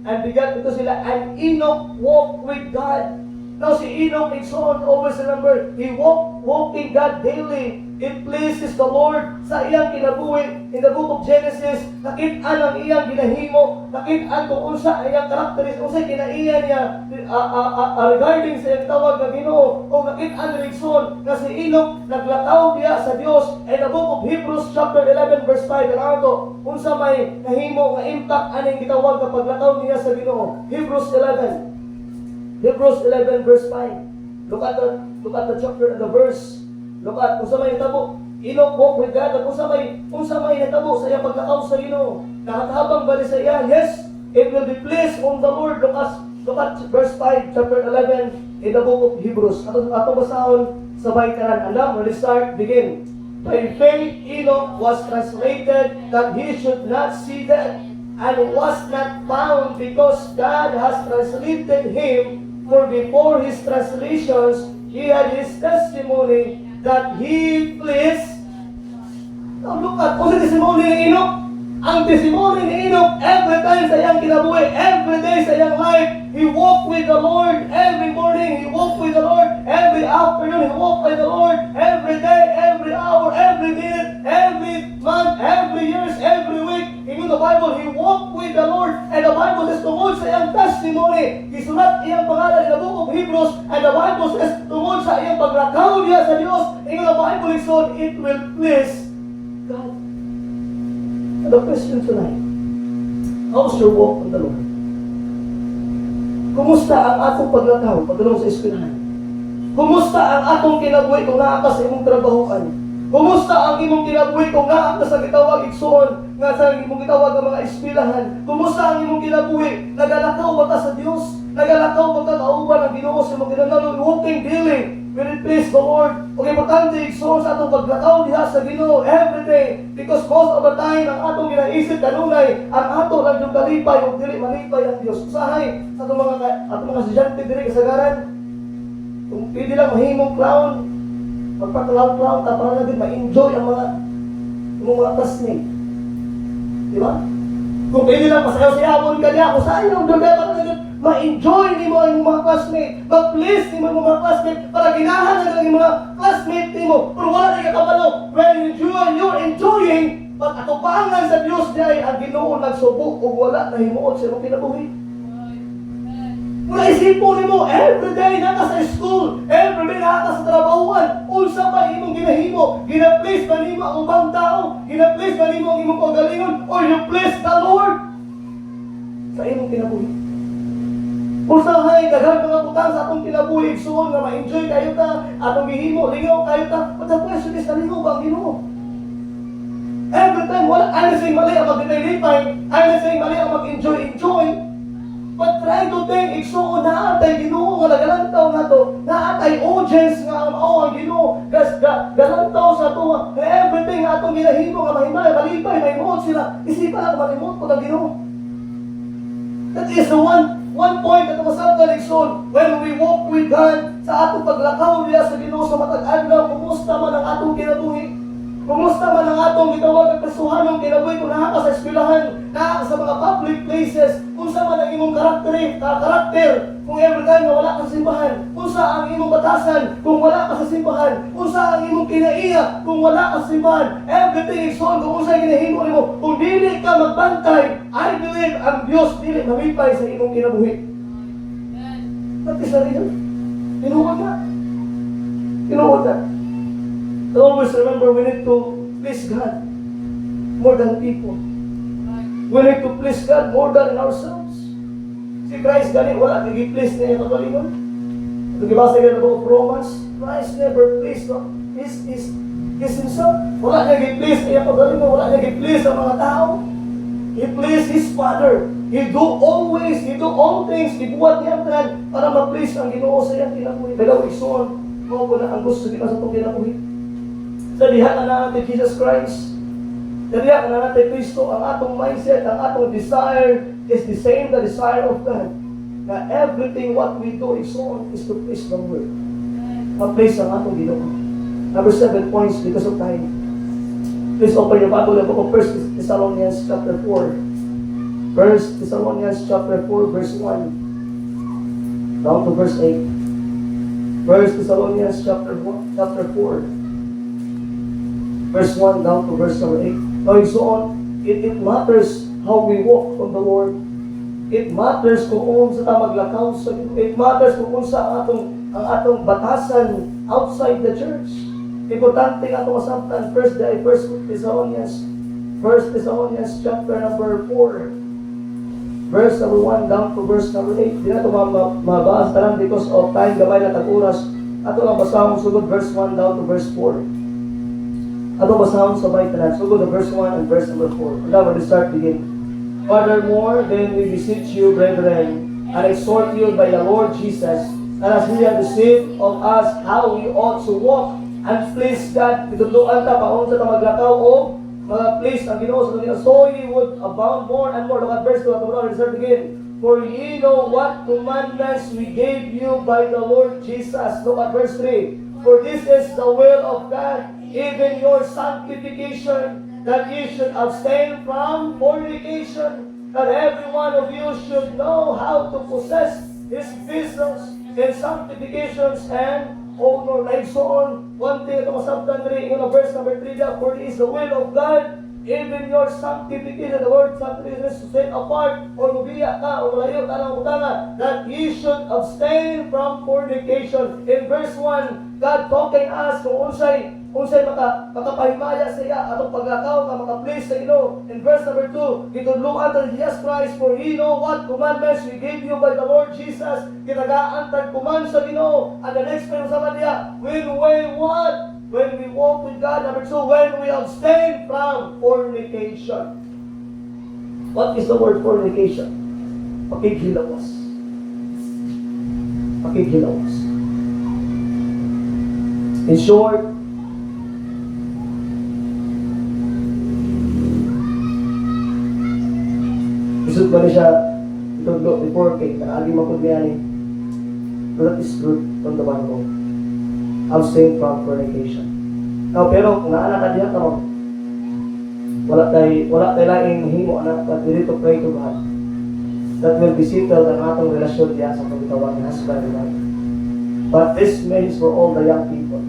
and begat ito sila, and Enoch walked with God. Now si Enoch, it's on, always remember, he walking God daily. It pleases the Lord sa iyang kinabuhi. In the book of Genesis, nakit-an ang iyang ginahimo, nakit-an kung unsa iyang karakteristik, unsa kinaiya niya regarding sa iyang tawag na Ginoo, o nakit-an reason na si Enoch naglakaw diya sa Dios. In the book of Hebrews chapter 11 verse 5, ano unsa may nahimo nga impact aning gitawag kapag lakaw niya sa Ginoo. Hebrews 11 verse 5. Look at the chapter and the verse. Look at unsa may natabo. Enoch walk with God, at unsa may natabo sa iyang paglakaw sa Ginoo. Nakatabang bali sa iya. Yes, it will be pleased on the Lord. Look at verse 5, chapter 11 in the book of Hebrews. Ato basahon sa baytanan. Alam, let's start, begin. By faith Enoch was translated that he should not see death, and was not found, because God has translated him. For before his translations, he had his testimony that he pleased. Now look at kung sa testimony ni Enoch. Ang testimony ni Enoch, every time sa iyang kinabuhi, every day sa iyang life, he walked with the Lord. Every morning, he walked with the Lord. Every afternoon, he walked with the Lord. Every day, every hour, every minute, every month, every years, every week. In the Bible, he walked with the Lord. And the Bible says, tungod sa iyang testimony, isulat iyang pangalan in the book of Hebrews. And the Bible says, tungod sa iyang paglakaw niya sa Diyos, in the Bible is so, it will please God. And the question tonight, how's your walk with the Lord? Kumusta ang atong paglakaw, pagdalong sa eskwelahan? Kumusta ang atong kinabuhi kung naa ka sa imong trabahoan? Kumusta ang imong kinabuhi kung naa ka sa gitawag igsoon, nga sa imong gitawag ang mga eskwelahan? Kumusta ang imong kinabuhi? Nagalakaw ba ka sa Dios? Nagalakaw ba ka kauban ang Ginoo sa imong ginagalaw, walking daily? Will it please the Lord? Okay, importante igsoon sa atong paglakaw diha sa Ginoo every day, because most of the time ang atong ginaisip kanunay ang ato lang yung kalipay o dili malipay ang Dios. Usahay sa atong mga estudyante diri kasagaran, kung pwede lang mahimong clown, magpa-clown ta para na din ma-enjoy ang mga classmate. Di ba? Kung pwede lang masayaw-sayawon ka niya, kung saan yung doon dapat na ma-enjoy nimo ang mga classmate, ma-please nimo ang mga classmate, para ginahan ang mga classmate nimo. Pero wala na kabalo. When you're enjoying, pag atubangan sa Dios diay ang Ginoo nagsubok ug wala na himuot sa imong kinabuhi. Kung naisipon nimo, everyday naka sa school, everyday naka sa trabahuan, unsa ba imong ginahimo? Gina-please ba nimo ang ubang tao? Gina-please ba nimo ang imong pagalingon? Or you please the Lord? Sa imong kinabuhi. Usahay, daghan mga butang sa atong kinabuhi, igsuon nga ma-enjoy kayo ta, atong gihimo, lingaw kayo ta, but the question is, naligaw ba ang Ginoo? Every time, wala, I'm not saying mali ang mag-delay-lipay, I'm not saying mali ang mag-enjoy-enjoy, but try to think, igsuon na atay Ginoo nga nagalantaw na to, na atay audience nga ang Ginoo, galantaw sa to, na everything nga atong ginahimo nga mahimay, malipay, mahimuot sila, isipan na malimot ko ng Ginoo. That is the one point na tumasab ka Nixon, when we walk with God, sa atong paglakaw niya sa Ginoo sa matag adlaw, kumusta man ang atong kinabuhi? Kumusta man ang atong gitawag at kasuhanong kinabuhi kung naa ka sa eskwelahan, naa ka sa mga public places, kung sa man ang imong karakter, kung every time na wala ka sa simbahan, kung sa ang imong batasan, kung wala ka sa simbahan, kung sa ang imong kinaiya, kung wala ka sa simbahan, everything is on, kung sa ginahimo nimo, kung dili ka magbantay, I believe ang Diyos dili mamipay sa imong kinabuhi. That is the reason. Tinuod na. Tinuod na. Always remember, we need to please God more than people. We need to please God more than ourselves. Si Christ gani, wala nag-i-please niya yung kagalingon. Nag-ibasa ka na of Romans, Christ never pleased His Himself. Wala nag-i-please niya yung kagalingon, wala nag-i-please ang mga tao. He pleased His Father. He do all things, ibuhat niya ang tanan para ma-please ang Ginoo sa iyang kinabuhi. Dalaw igsoon, mo ko na ang gusto kita sa itong kinabuhi. Sa diha na natin Jesus Christ, sa diha na natin Kristo, ang atong mindset, ang atong desire is the same, the desire of God. Na everything what we do is to please the Lord. Ma-please ang atong Ginoo. Number 7 points because of time. Please open your Bible in the book of 1 Thessalonians chapter 4. 1 Thessalonians chapter 4 verse 1 down to verse 8. 1 Thessalonians chapter 4 verse 1 down to verse number 8. Now so on, it matters how we walk on the Lord. It matters kung unsa ta maglakaw sa Ginoo. It matters kung unsa ang atong batasan outside the church. Importante nga itong masabtan, 1 Thessalonians chapter number 4, verse number 1 down to verse number 8. Di na ito mabasa tanan because of time, gamay na tag-oras. Ato lang basahon sugod verse 1 down to verse 4. Ato basahon sabay tanan sugod verse 1 and verse number 4. Now we start begin. Furthermore, then we beseech you, brethren, and exhort you by the Lord Jesus, and as He has received of us how we ought to walk and please God. Itutluan ta paon sa maglakaw o mga please ang Ginoo sa Ginoo, so He would abound more and more. Look at verse 2. Ato na start begin. For ye know what commandments we gave you by the Lord Jesus. Look at verse 3. For this is the will of God, even your sanctification, that ye should abstain from fornication, that every one of you should know how to possess his vessels in sanctifications and honor. Like so on, one thing ito masabtan rin, in verse number 3, for this is the will of God, even your sanctification. The word sanctification is to set apart, or mubiya ka, o malayo ka ng utanga, that ye should abstain from fornication. In verse 1, God talking us kung unsay makapahimaya sa iya atong paglakaw nga maka-please sa Ginoo. In verse number 2, gitudloan ta Jesus Christ, for He know what commandments we gave you by the Lord Jesus. Ginagaan tag command sa Ginoo. And the next point sa niya, when we what? When we walk with God. Number 2, when we abstain from fornication. What is the word fornication? Pakighilawas. Pakighilawas. In short, isod ba na siya itudlo before kay nakaagi mapod niya ni. But that is truth from the Bible. Abstain from fornication. Now, pero kung naana ka diha karon, wala tay laing himo anak, but we need to pray to God. that will be settled ang atong relasyon diya sa pagtawag ng husband and wife. But this means for all the young people.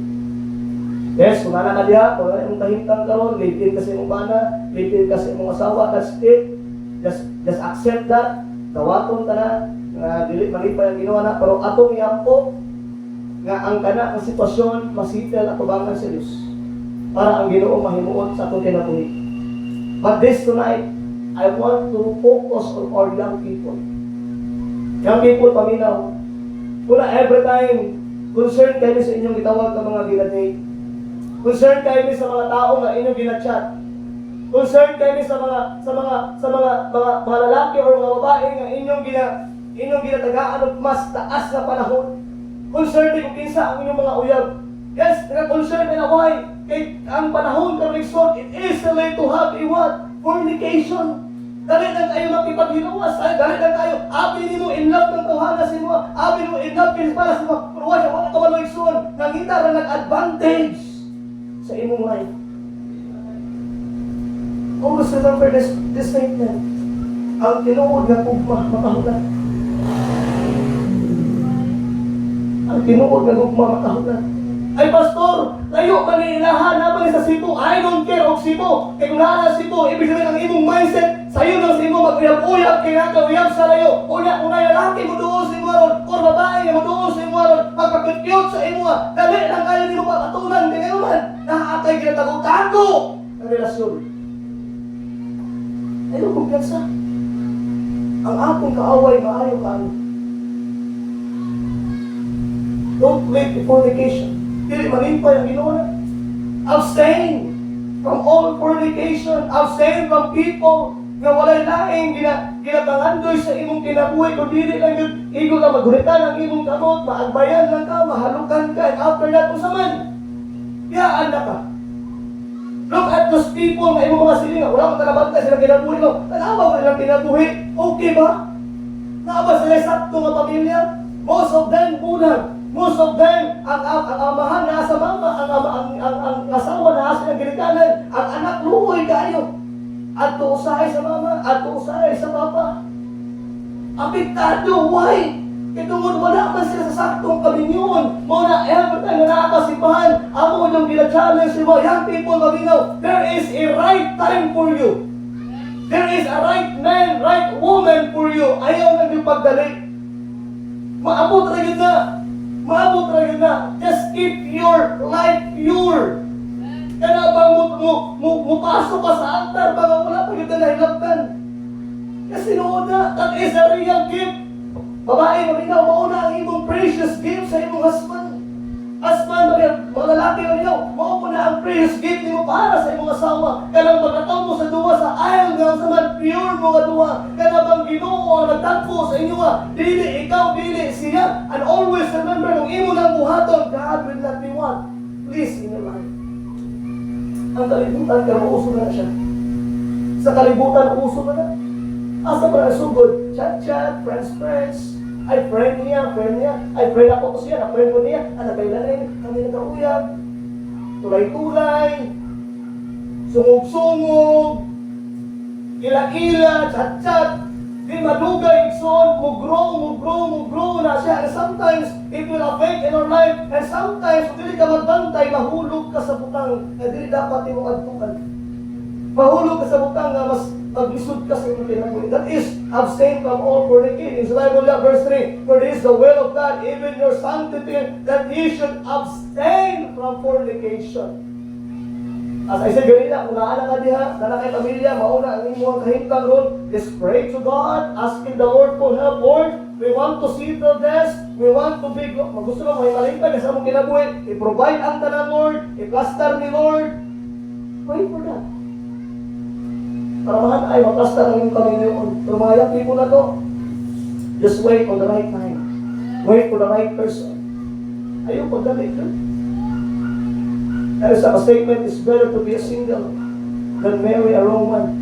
Yes, kung anak ka diya, kung ano yung kahintang karon, live-in kasi mong bana, live-in kasi mong asawa, that's it. Just accept that. Tawaton ka na, nga dili malipay ang ginawa na, pero atong iampo, nga ang kana ng sitwasyon, masitel at tubangan sa Diyos. Para ang Ginoo mahimuon sa atong kinabuhi. But this tonight, I want to focus on our young people. Young people, paminaw. Kuna every time, concerned kayo sa inyong itawag ng mga ginatay. Concerned kayo sa mga tao na inyong ginachat. Concerned kayo sa mga lalaki o mga babae na inyong ginatagaan ng mas taas na panahon. Concerned kung kinsa ang inyong mga uyab. Yes, concerned na why? Kay ang panahon karigson, it is the way to have a what? Fornication. Dali lang kayo makipaghiluwas. Dali lang kayo. Abi nimo in love ng tawhana sa mo. Abi nimo in love para sa mo. Pero wala ka maluikson. Nangita na nag-advantage sa imong life. Always remember this statement. Ang tinuod nga gugma, makahulan. Ang tinuod nga gugma, makahulan. Ay pastor, layo ka ni ilahan naman sa Cebu. I don't care og Cebu. Kaya kung nana Cebu, ibig sabihin ang imong mindset, sa'yo lang sa imo mag-uyab-uyab, kaya ka-uyab sa layo. Una lalaki mo doon sa imo aron, o babae mo doon sa imo aron, magpapit-cute sa imo. Dali lang kayo nimo pagkatunan, di ngayon man, nakakatay kinatago-tago ang relasyon. Ayaw kumpiyansa. Ang akong kaaway, maayo ka. Don't make the fornication. Dili malimpay ang ginawa na. Abstain from all fornication. Abstain from people nga walay laing ginatangandoy sa imong kinabuhi. Kung dili lang yun, igo ka maguritan ang imong kamot, maagbayan lang ka, mahalukan ka, and after that, kung saman, biyaan na ka. Look at those people nga imong mga silinga. Wala kang talabantay silang kinabuhi mo. Nalawa mo nilang kinabuhi. Okay ba? Naaba sila sakto nga pamilya? Most of them, unang. Most of them, ang amahan nasa mama, ang asawa nasa ng ginikanan, ang anak luhoy kayo. At usahay sa mama, at usahay sa papa. Apektado, why? Kitungod wala man sila sa saktong kaminyon. Muna, every time na nakakasipahan, amo yung gina-challenge mo, young people, maginaw, there is a right time for you. There is a right man, right woman for you. Ayaw nang yung pagdali. Maabot na yun na. Maabot na yun na. Just keep your life pure. Kaya bang mupasok ka sa altar, baka wala pa yun na nahilaptan. Kasi noon na, that is a real gift. Babae, marinaw, mauna ang imong precious gift sa imong husband. Husband, mga lalaki, marinaw, mauna ang precious gift nimo para sa imong asawa. Kaya magkataon mo sa duwa sa aisle nga sa man, pure mga duwa. Kaya bang Ginoo ang nagtagpo sa inyo, dili ikaw, dili siya. And always remember, kung imo nang buhaton, God will not be what? Please in your life. Ang kalibutan, kaya uso na siya. Sa kalibutan, uso na. Asa ba na sugod? Chat, friends. Ay, friend niya. Ay, friend ako ko siya. Na-friend ko niya. Ano, kailan rin kami nagkauyab. Tulay-tulay. Sungog-sungog. Ila-ila, chat. Di madugay, igsoon, mugro na siya. And sometimes, it will affect in our life. And sometimes, kung dili ka magbantay, mahulog ka sa butang. Na dili dapat mo adtukan. Mahulog ka sa butang na mas maglisod ka sa iyong kinabuhi. That is, abstain from all fornicating. So Bible verse 3, for this is the will of God, even your sanctity, that ye should abstain from fornication. As I said ganina, kung naalang ka diha, na kay pamilya, mauna ang inyong kahintang ron, just pray to God, asking the Lord for help. Lord, we want to see the best, we want to be, gusto mo, may malingkad, sa mong kinabuhi, i-provide ang tanan, Lord, i-plaster ni Lord. Pray for that. Para mahan ay maplastar ang inyong kaminyoon. Pero mga young people na to, just wait for the right time. Wait for the right person. Ayaw pagdali doon. Dahil sa statement, it's better to be a single than marry a wrong one.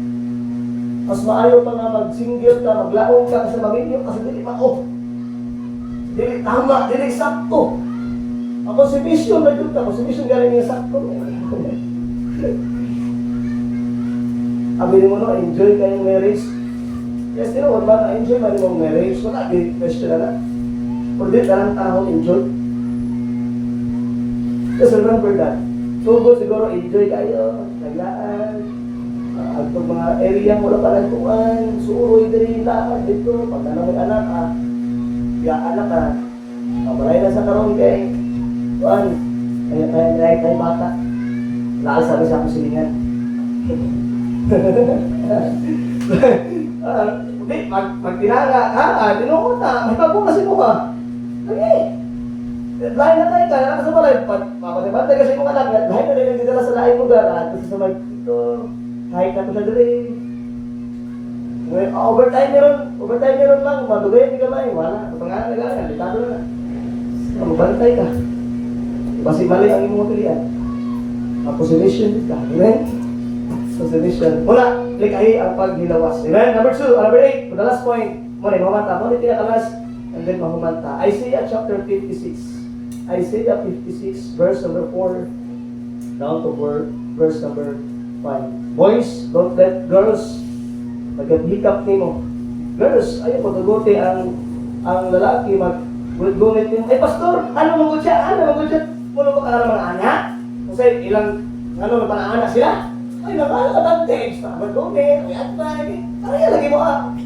Mas maayo pa nga mag-single ka, maglaong ka sa pamilya kasi dili mao. Dili tama, dili sakto. Ako si mission na dito, ako si mission galing niya sakto. Sabi mo no, enjoy kayong marriage. Yes, tinuod ba na-enjoy man imong marriage? Wala, di question na. Or di lang tao enjoy. Just remember that. Tugod siguro enjoy kayo, naglaan. At mga area mo lang palagpuan, suroy din lahat dito. Pag na may anak, ya anak ka. Malay na sa karon kay kuan, kay bata. Laal sabi sa kusilingan. Hindi, magtinala, tinukot na, may pagpo kasi mo ka. Okay. Lain na tayo ka, nasa balay, papatibantay kasi kung anak, lain na rin nagdidala sa laing lugar, at sa may dito, kahit na ito sa dali. Overtime meron lang, madugay, hindi ka may, wala, pangalan na gano'n, litado na. Mabantay ka. Basi mali ang imong pilihan. Position ka, amen? Position. Muna, click ay ang paghilawas. Amen? Number 8, for the last point, muna, mahumanta. Muna, pinakalas, and then mahumanta. Isaiah chapter 56. Isaiah 56, verse number 4, down to verse number 5. Boys, don't let girls mag-hiccup nimo. Girls, ayaw mo, tuguti ang lalaki mag-gunit nimo. Ay, pastor, ano magod siya? Puno ba ka ng mga anak? Kasi ilang, panaanak sila? Ay, nakakadvantage. Mag-gunit, may atbay. Parang lagi mo ang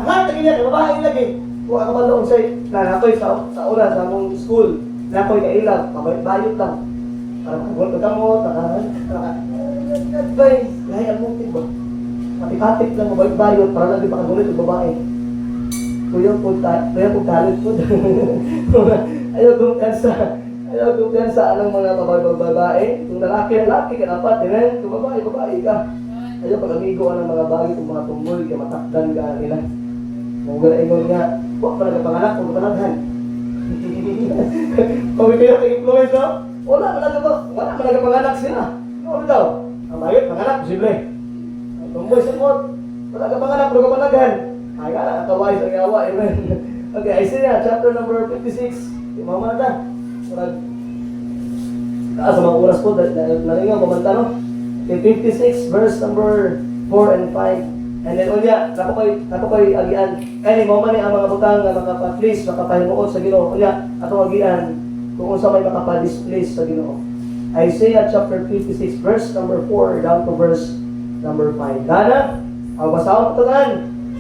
lagi niya, babae lagi. Kung ako man doon natoy sa una, sa mong school, nakoy ka ilang, bayot lang. Para magawin ka mo, atbay. Lahi ang mong tiba. Patipatip lang, bayot, para lang di pa kagulit ang babae. Kuya po galit po. Ayaw kumpiyansa anong mga babae. Kung lalaki, ka dapat. Dinan, kung babae ka. Ayaw pag-amigo ng mga bagay, kung mga tungkol, kaya matakdan ka nila. Kung gano'n nga, huwag pa nagkapanganak, kung panaghan. Kung kayo ka-influence, no? Wala nagkapanganak sila. Ano daw? Ang bayot, panganak, posible. Tungkol sa mo, wala nagkapanganak, kung panaghan. Ay, kala, nakaway sa gawa, amen. Okay, Isaiah chapter number 56. Mama na ta. Sa mga oras po, nalingaw, kumanta, no? Okay, 56, verse number 4 and 5. And then, unya, napo ko'y agian. Kaya ni mama ni ang mga butang na makapa-please, makapahimuot sa Ginoo. Unya, atong agian, kung unsa may makapa-displease sa Ginoo. Isaiah chapter 56, verse number 4 down to verse number 5. Nana, ang basahon patanan.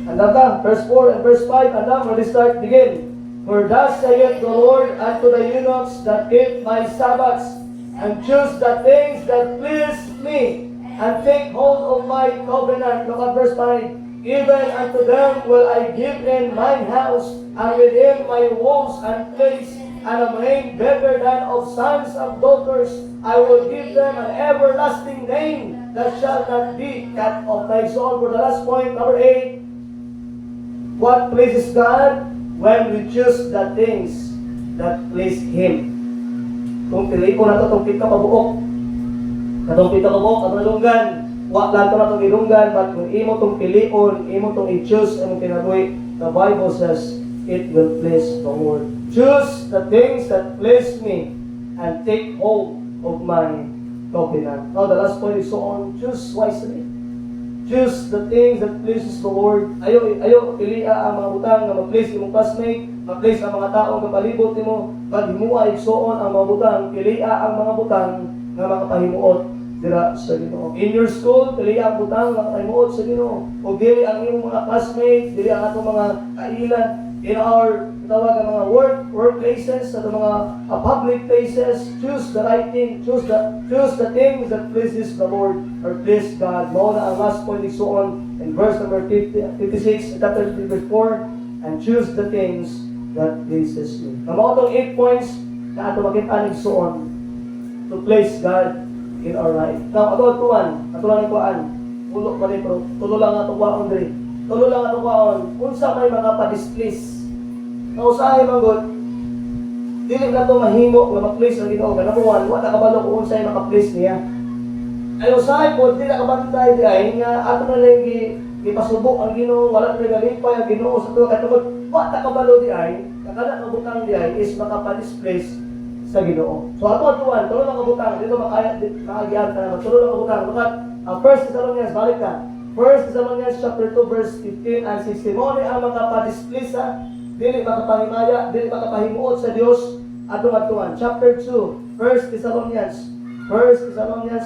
Andam ka, verse 4 and verse 5. Andam, ready start, begin. For thus saith the Lord unto the eunuchs that keep my Sabbaths, and choose the things that please me, and take hold of my covenant. Look at verse 5. Even unto them will I give in mine house, and within my walls and place, and a name better than of sons of daughters. I will give them an everlasting name that shall not be cut off. Like so, for the last point, number 8. What pleases God? When we choose the things that please Him. Kung piliin ko na ito, itong pita pabuok. Katong pita pabuok, at nalunggan. Wak lang ito na itong ilunggan, but kung imo itong piliin, imo itong i-choose, imong tinaboy, the Bible says, it will please the Lord. Choose the things that please me, and take hold of my covenant. Now the last point is so on, choose wisely. Choose the things that pleases the Lord. Ayaw pilia ang mga butang na mag-please imong classmate, mag-please ang mga taong kapalibot nimo, but himuha igsuon ang mga butang, pilia ang mga butang nga makapahimuot dira sa Ginoo. In your school, pilia ang butang nga makapahimuot sa Ginoo. O dili ang imong mga classmates, dili ang atong mga kailan. In our tawag ang mga workplaces, sa mga public places, choose the right thing, choose the things that pleases the Lord or please God. Mao na ang last point is on in verse number 56, chapter 54, and choose the things that pleases you. Mao tong 8 points na ato makita nig suon to place God in our life. Now ato tuan ulo pa rin pero tulo lang ato waon diri. Tulo lang ato waon unsa may mga pa-displease. Nausahay manggod, dili na ito mahimo nga ma-please ang Ginoo. Number 1, wala kabalo kung unsay maka-please niya. Ay usahay po, dili na kabantay di ay nga ato na lang gipasubok ang Ginoo, wala na galipay ang Ginoo sa tuwa katungod. Wala kabalo di ay, kakala ng butang di ay is makapa-displace sa Ginoo. So ato atuan, tulo lang kabutang, dito makaya maagian ka naman, tulo lang kabutang. Look at 1 Thessalonians, balik ka. 1 Thessalonians chapter 2 verse 15 and 16. Mo ni ang makapadisplisa, dili makapahimaya, dili makapahimuot sa Dios adto-adtuan. Chapter 2, 1 Thessalonians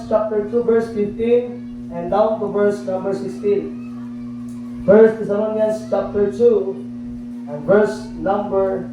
chapter 2 verse 15 and down to verse number 16. 1 Thessalonians chapter 2 and verse number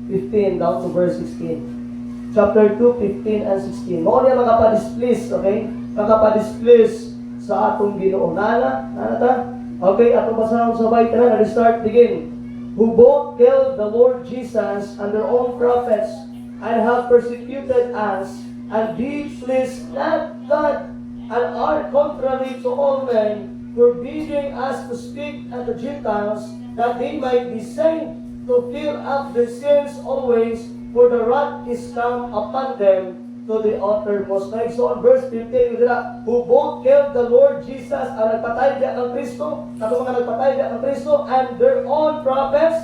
15 down to verse 16. Chapter 2, 15 and 16. Mo niya makapadisplease, okay? Makapadisplease sa atong Ginoo. Nana ta? Okay, atong basahan sa sabay tara na start begin. Who both killed the Lord Jesus and their own prophets and have persecuted us and displeased not God and are contrary to all men, forbidding us to speak unto Gentiles that they might be saved, to fill up their sins always, for the wrath is come upon them to the uttermost. So on verse 15, who both killed the Lord Jesus, ang nagpatay diya ng Kristo, kato mga nagpatay diya ng Kristo, and their own prophets,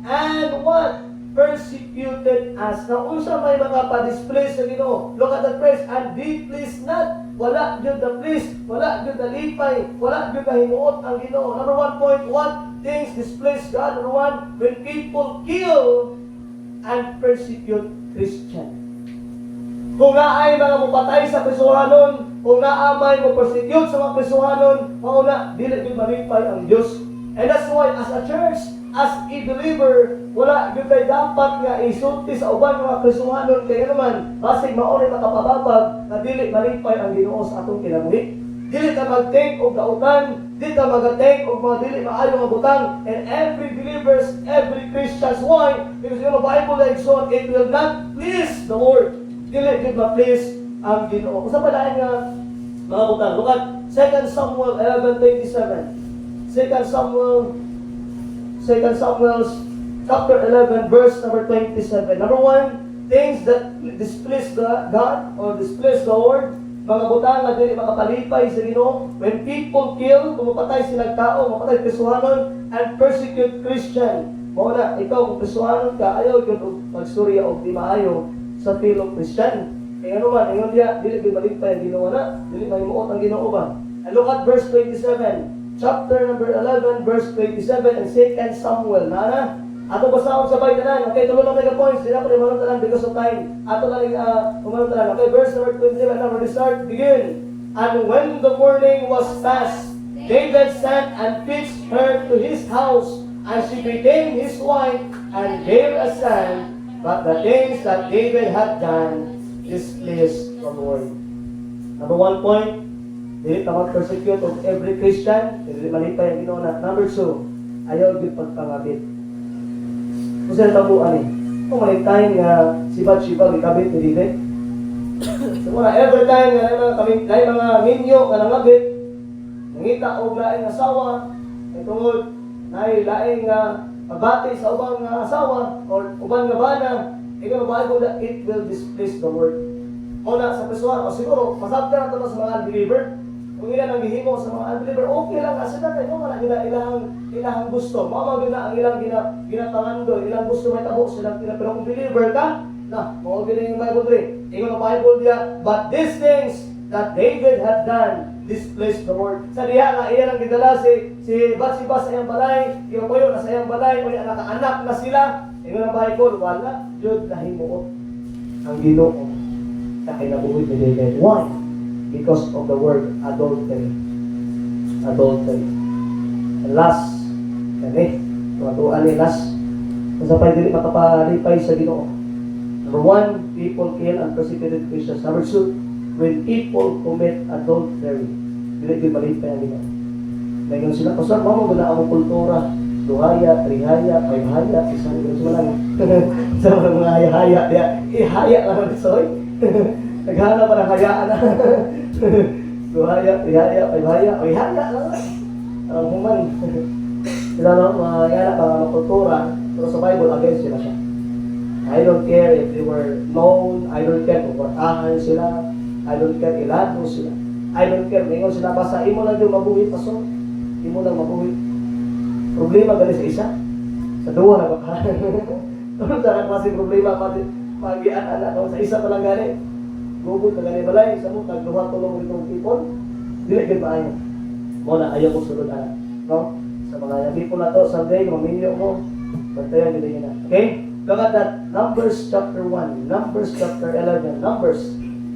and what? Persecuted us. Now, unsa may mga pa-displace sa Ginoo. Look at the phrase, and they please not. Wala yun the please, wala yun the lipay, wala yun the himuot ang Ginoo. Number 1 point, what things displease God? Number 1, when people kill and persecute Christians. Kung naay mga mupatay sa prisuhanon, kung naamay mo persecute sa mga prisuhanon, mauna, dili yun malipay ang Diyos. And that's why, as a church, as a believer, wala yun tayo dapat nga isulti sa uban mga prisuhanon, kaya naman, basig maunay makapababag na dili malipay ang Ginoo sa atong kinabuhi. Dili ka mag-take o gautan, dili ka mag-take o mga dili maayo nga butang. And every believers, every Christians, why? Because yung Bible like so, it will not please the Lord. Dili gid ma-please ang Ginoo. Usa pa daan nga mga butang. Look at 2 Samuel 11:27. 2 Samuel chapter 11 verse number 27. Number 1, things that displease God or displease the Lord. Mga butang nga dili makapalipay sa Ginoo. When people kill, pumapatay sila tao, mapatay prisuhanon and persecute Christian. Mao na ikaw kung prisuhanon ka, ayaw gyud og magstorya og di maayo sa pilong Christian. Kaya ano man, ingon diya, dili gyud malipay ang Ginoo na, dili mahimuot ang Ginoo ba. And look at verse 27. Chapter number 11 verse 27 and 2 Samuel. Nana, ato basahon sabay tanan. Okay, tulo lang mga points. Dili pa rin tanan because of time. Ato lang umanong tanan. Okay, verse number 27 now we start begin. And when the morning was past, David sent and fetched her to his house, and she became his wife and gave a son. But the things that David had done displeased the Lord. Number 1 point, dili ka mag-persecute of every Christian, dili malipay ang Ginoo na. Number 2, ayaw gyud pagpangabit. Kung saan tabuan eh. Kung may time nga si Bathsheba gikabit ni David. So muna, every time nga may mga minyo nga nangabit, nangita og laing asawa, ay tungod laing pagbati sa ubang asawa or ubang nga bana, ikaw ba ko that it will displease the Lord. O na sa prisuhan, o siguro, masabta na ito sa mga unbeliever. Kung ilan ang gihimo sa mga unbeliever, okay lang kasi natin, kung ilang gusto. Mamagin na ang ilang ginatangando, ilang gusto may tabo silang tina. Pero kung believer ka, mawagin na yung Bible rin. Ingon ang Bible niya, but these things that David had done displeased the Lord. Sa diha nga iyan ang gidala si Bathsheba sa iyang balay, yung puyo na sa iyang balay, o nakaanak na sila. Ingon ang Bible, wala jud nahimuot ang Ginoo sa kinabuhi ni David. Why? Because of the word adultery. Adultery. And last, tuwatuan ni last, kung sa pwede rin makapalipay sa Ginoo. Number 1, people kill and persecuted Christians. Number 2, when people commit adultery, dili gyud malipay ang Ginoo. Ngayon sila, pastor, mo na ang kultura, 2 haya, 3 haya, 5 haya, isang ganun lang. Sa mga haya-haya, ihaya lang ang soy. Naghanap pa ng hayaan na. 2 haya, 3 haya, 5 haya, o ihaya lang. Ang human. Sila lang, mga kultura, pero sa Bible, against sila siya. I don't care if they were known, I don't care kung watahan sila, I don't care ilado sila. I don't care, ngayon sila basta, imo lang yung mabuhi, paso. Imo lang mabuhi. Problema gali sa isa. Sa duwa na baka. Tulad sa klaseng problema, magian anak, sa isa pa lang gali. Gubot na gali balay, sa mo, tagduha tulong itong ipon, dili gid maayo. mo na ayaw ko sulod ana. No? Sa mga people na to, someday, maminyo mo, bantayan nila yun na. Okay? Look at that. Numbers chapter 1. Numbers chapter 11. Numbers.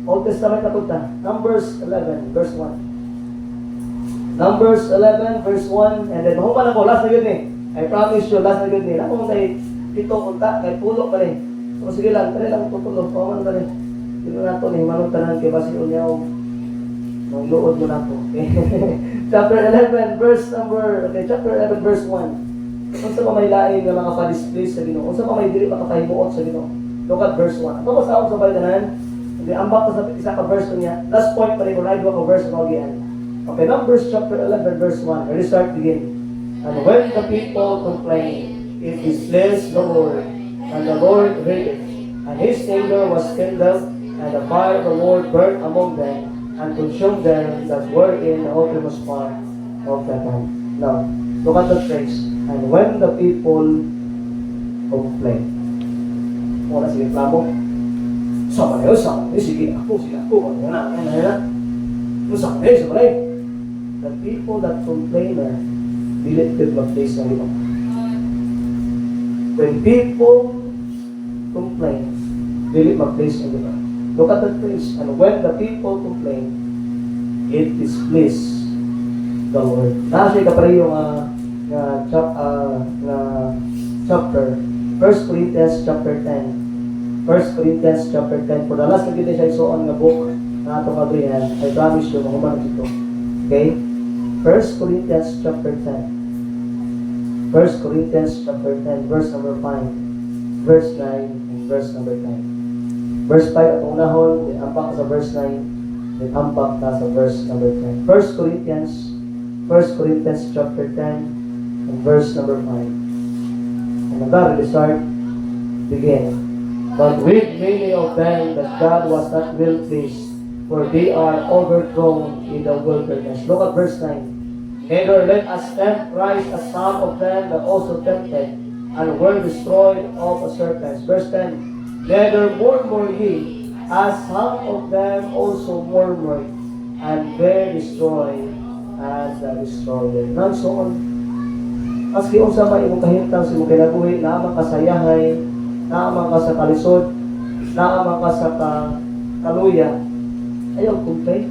Old Testament na punta. Numbers 11, verse 1. Numbers 11, verse 1. And then, mahuman ako. Last na yun eh. I promise you, last na yun eh. Ako kay pito unta, kay pulo pa rin. So, sige lang. Tari lang tutulo. Paman pa rin. Dito na ito, himanong tanan kay Basi Unyaw. Magluod mo na ako. Okay? Chapter 11, verse number, okay, chapter 11, verse 1. Kung sa may laing nga mga pa-display sa Ginoo, kung sa may dili makapahimuot sa Ginoo. Look at verse 1. Ito sa akong sabay tanan, hindi ambak ko sa isa ka verse niya. Last point pa rin, kung naidwa ka verse na magian. Okay, Numbers chapter 11, verse 1. Ready, start, begin. And when the people complained, it displeased the Lord, and the Lord heard it. And his anger was kindled, and the fire of the Lord burned among them, and consumed them that were in the uttermost part of the land. Now, look at the phrase. And when the people complain. Muna sige reklamo. Sama na yun. Sige ako. Ano na. Sama na yun. The people that complain are deleted ng place ng iba. When people complain, delete mag-place ng iba. Look at the phrase. And when the people complain, it displeased the Lord. Nasa ka pa rin yung chapter 1 Corinthians chapter 10. 1 Corinthians chapter 10. For the last na kita siya isuon nga book na itong agreehan, I promise you, mahuman ito. Okay? 1 Corinthians chapter 10. 1 Corinthians chapter 10, verse number 5, verse 9, and verse number 10. Verse 5 at unahon, then ampak sa verse 9, then ampak na sa verse number 10. 1 Corinthians chapter 10, and verse number 5. And the God will start, begin. But with many of them that God was not well pleased, for they are overthrown in the wilderness. Look at verse 9. Neither let us tempt Christ as some of them that also tempted, and were destroyed of a serpent. Verse 10. Neither murmur ye, as some of them also murmured, and were destroyed as the destroyer. Nang so maski unsa may imong kahintang sa imong kinabuhi, naamang kasayahay, naamang ka sa kalisod, naamang ka sa kaluya, ayaw complain.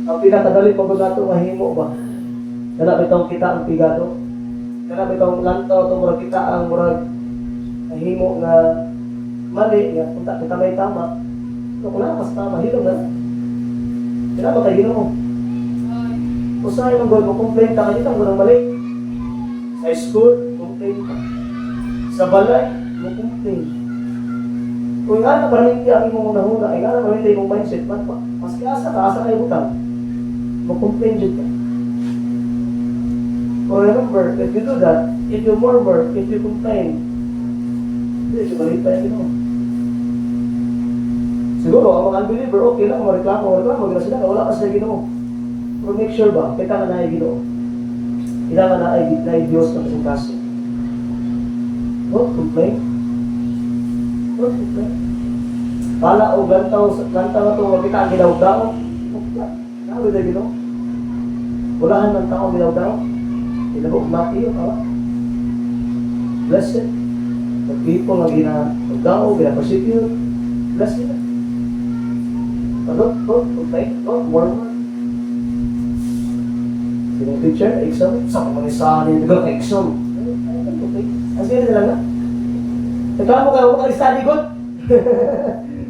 Ang pinakadali pagbato mahimo ba? Kana bitong kita ang pigado. Kana bitong lantaw to murag kita ang murag mahimo nga mali nga punta kita may tama. So kung mas tama hilom na. Kaya ba kay Ginoo? Usahay mong gawin mo, complain ka kanina, walang mali. Sa school, complain ka. Sa balay, mo complain. Kung nga na paraming ang imong nahuna, ay nga na paraming imong mindset, maski asa kayo utang, mo complain dyan ka. So remember, if you do that, if you murmur, if you complain, hindi, sumalit pa yung siguro, ang mga unbeliever, okay lang, mareklamo, gina sila, wala ka sila Ginoo. Pero make sure ba, kita ka na ay Ginoo. Kita ka na ay Diyos na kasing kaso. Don't complain. Don't complain. Pala o gantaw na ito, kita ang ginaw-daw. Nabi na Ginoo. Walahan ng tao ginaw-daw. Pinag-ugmati yun, kawa. Blessed. The people na ginaw-daw, gina-persecute. Blessed na. Don't complain. Don't murmur. Sinong teacher, exam, sa kumanisahan yung exam. Okay. Ang sila nila nga. Reklamo kayo, mag-study good.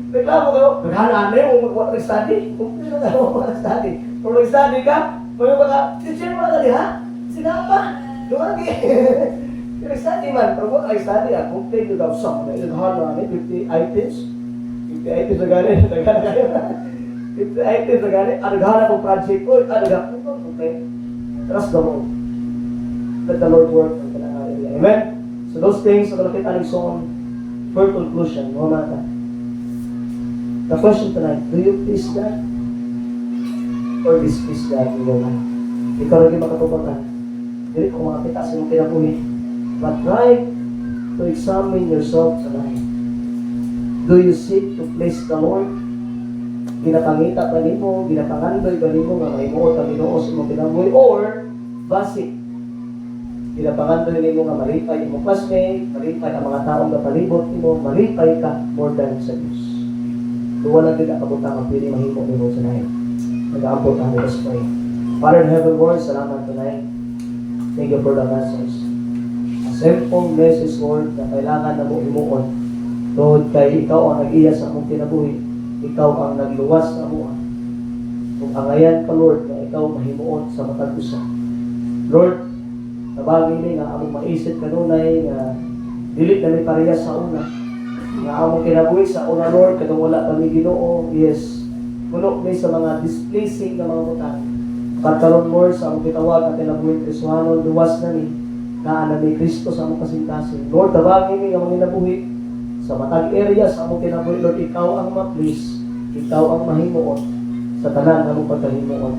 Reklamo kayo, naghanaan na yung mag-study. Kung sila na mag-study. Kung mag-study ka, may mga, teacher mo na gali ha? Sila pa. Lumagi. Nag-study man, pero mag-study ha. Kung take it out some, naghanaan na 50 items. 50 items na gani, naghanaan kayo. 50 items na gani, naghanaan kong project ko, naghanaan ko. Okay. Trust the Lord. Let the Lord work on the area. Amen? So those things, so kalapit aling song for conclusion, mga mata. The question tonight, do you please God? Or displease God in your life? Ikaw rin makatubagan. Dili kung makakita sa iyong kinabuhi. But try to examine yourself tonight. Do you seek to please the Lord? ginapangita pa nimo, ginapangandoy pa nimo nga mahimuot ang Ginoo sa imong kinabuhi, or basic ginapangandoy nimo nga malipay imong classmate, malipay ang mga taong napalibot nimo, malipay ka more than sa Diyos. Duwa lang din ang kabutang ang pili mahimo nimo sa nahin. Nag-aambot ang Let's pray. Father in heaven, Lord, salamat tonight. Thank you for the message. A simple message, Lord, na kailangan na mo himuon. Lord, kay ikaw ang nag-iya sa among kinabuhi. Ikaw ang nagluwas sa amuan. Kung angayan ka, Lord, na ikaw mahimuon sa matag usa. Lord, nabagi ni nga among maisip kanunay nga dili na may parehas sa una. Nga among kinabuhi sa una, Lord, kadong wala kami Ginoo, yes, puno may sa mga displeasing na mga butang. Pagkaroon, Lord, sa among kitawag at kinabuhi Kristohano, luwas na ni na ni Kristo sa among kasing-kasing. Lord, nabagi ni nga mga kinabuhi sa matag area sa among kinabuhi, Lord, ikaw ang ma-please, ikaw ang mahimuon sa tanan ng among pagkahimuon.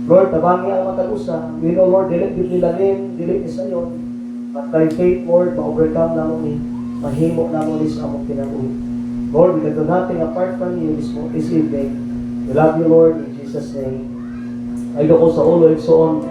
Lord, tabangi ang matag usa. We know, Lord, dili bibilanin, dili ni sayon. But by faith, Lord, ma-overcome namo ni, mahimo namo ni sa among kinabuhi. Lord, we can do nothing apart from you this evening. We love you, Lord, in Jesus' name. Ay ko sa ulo, igsoon,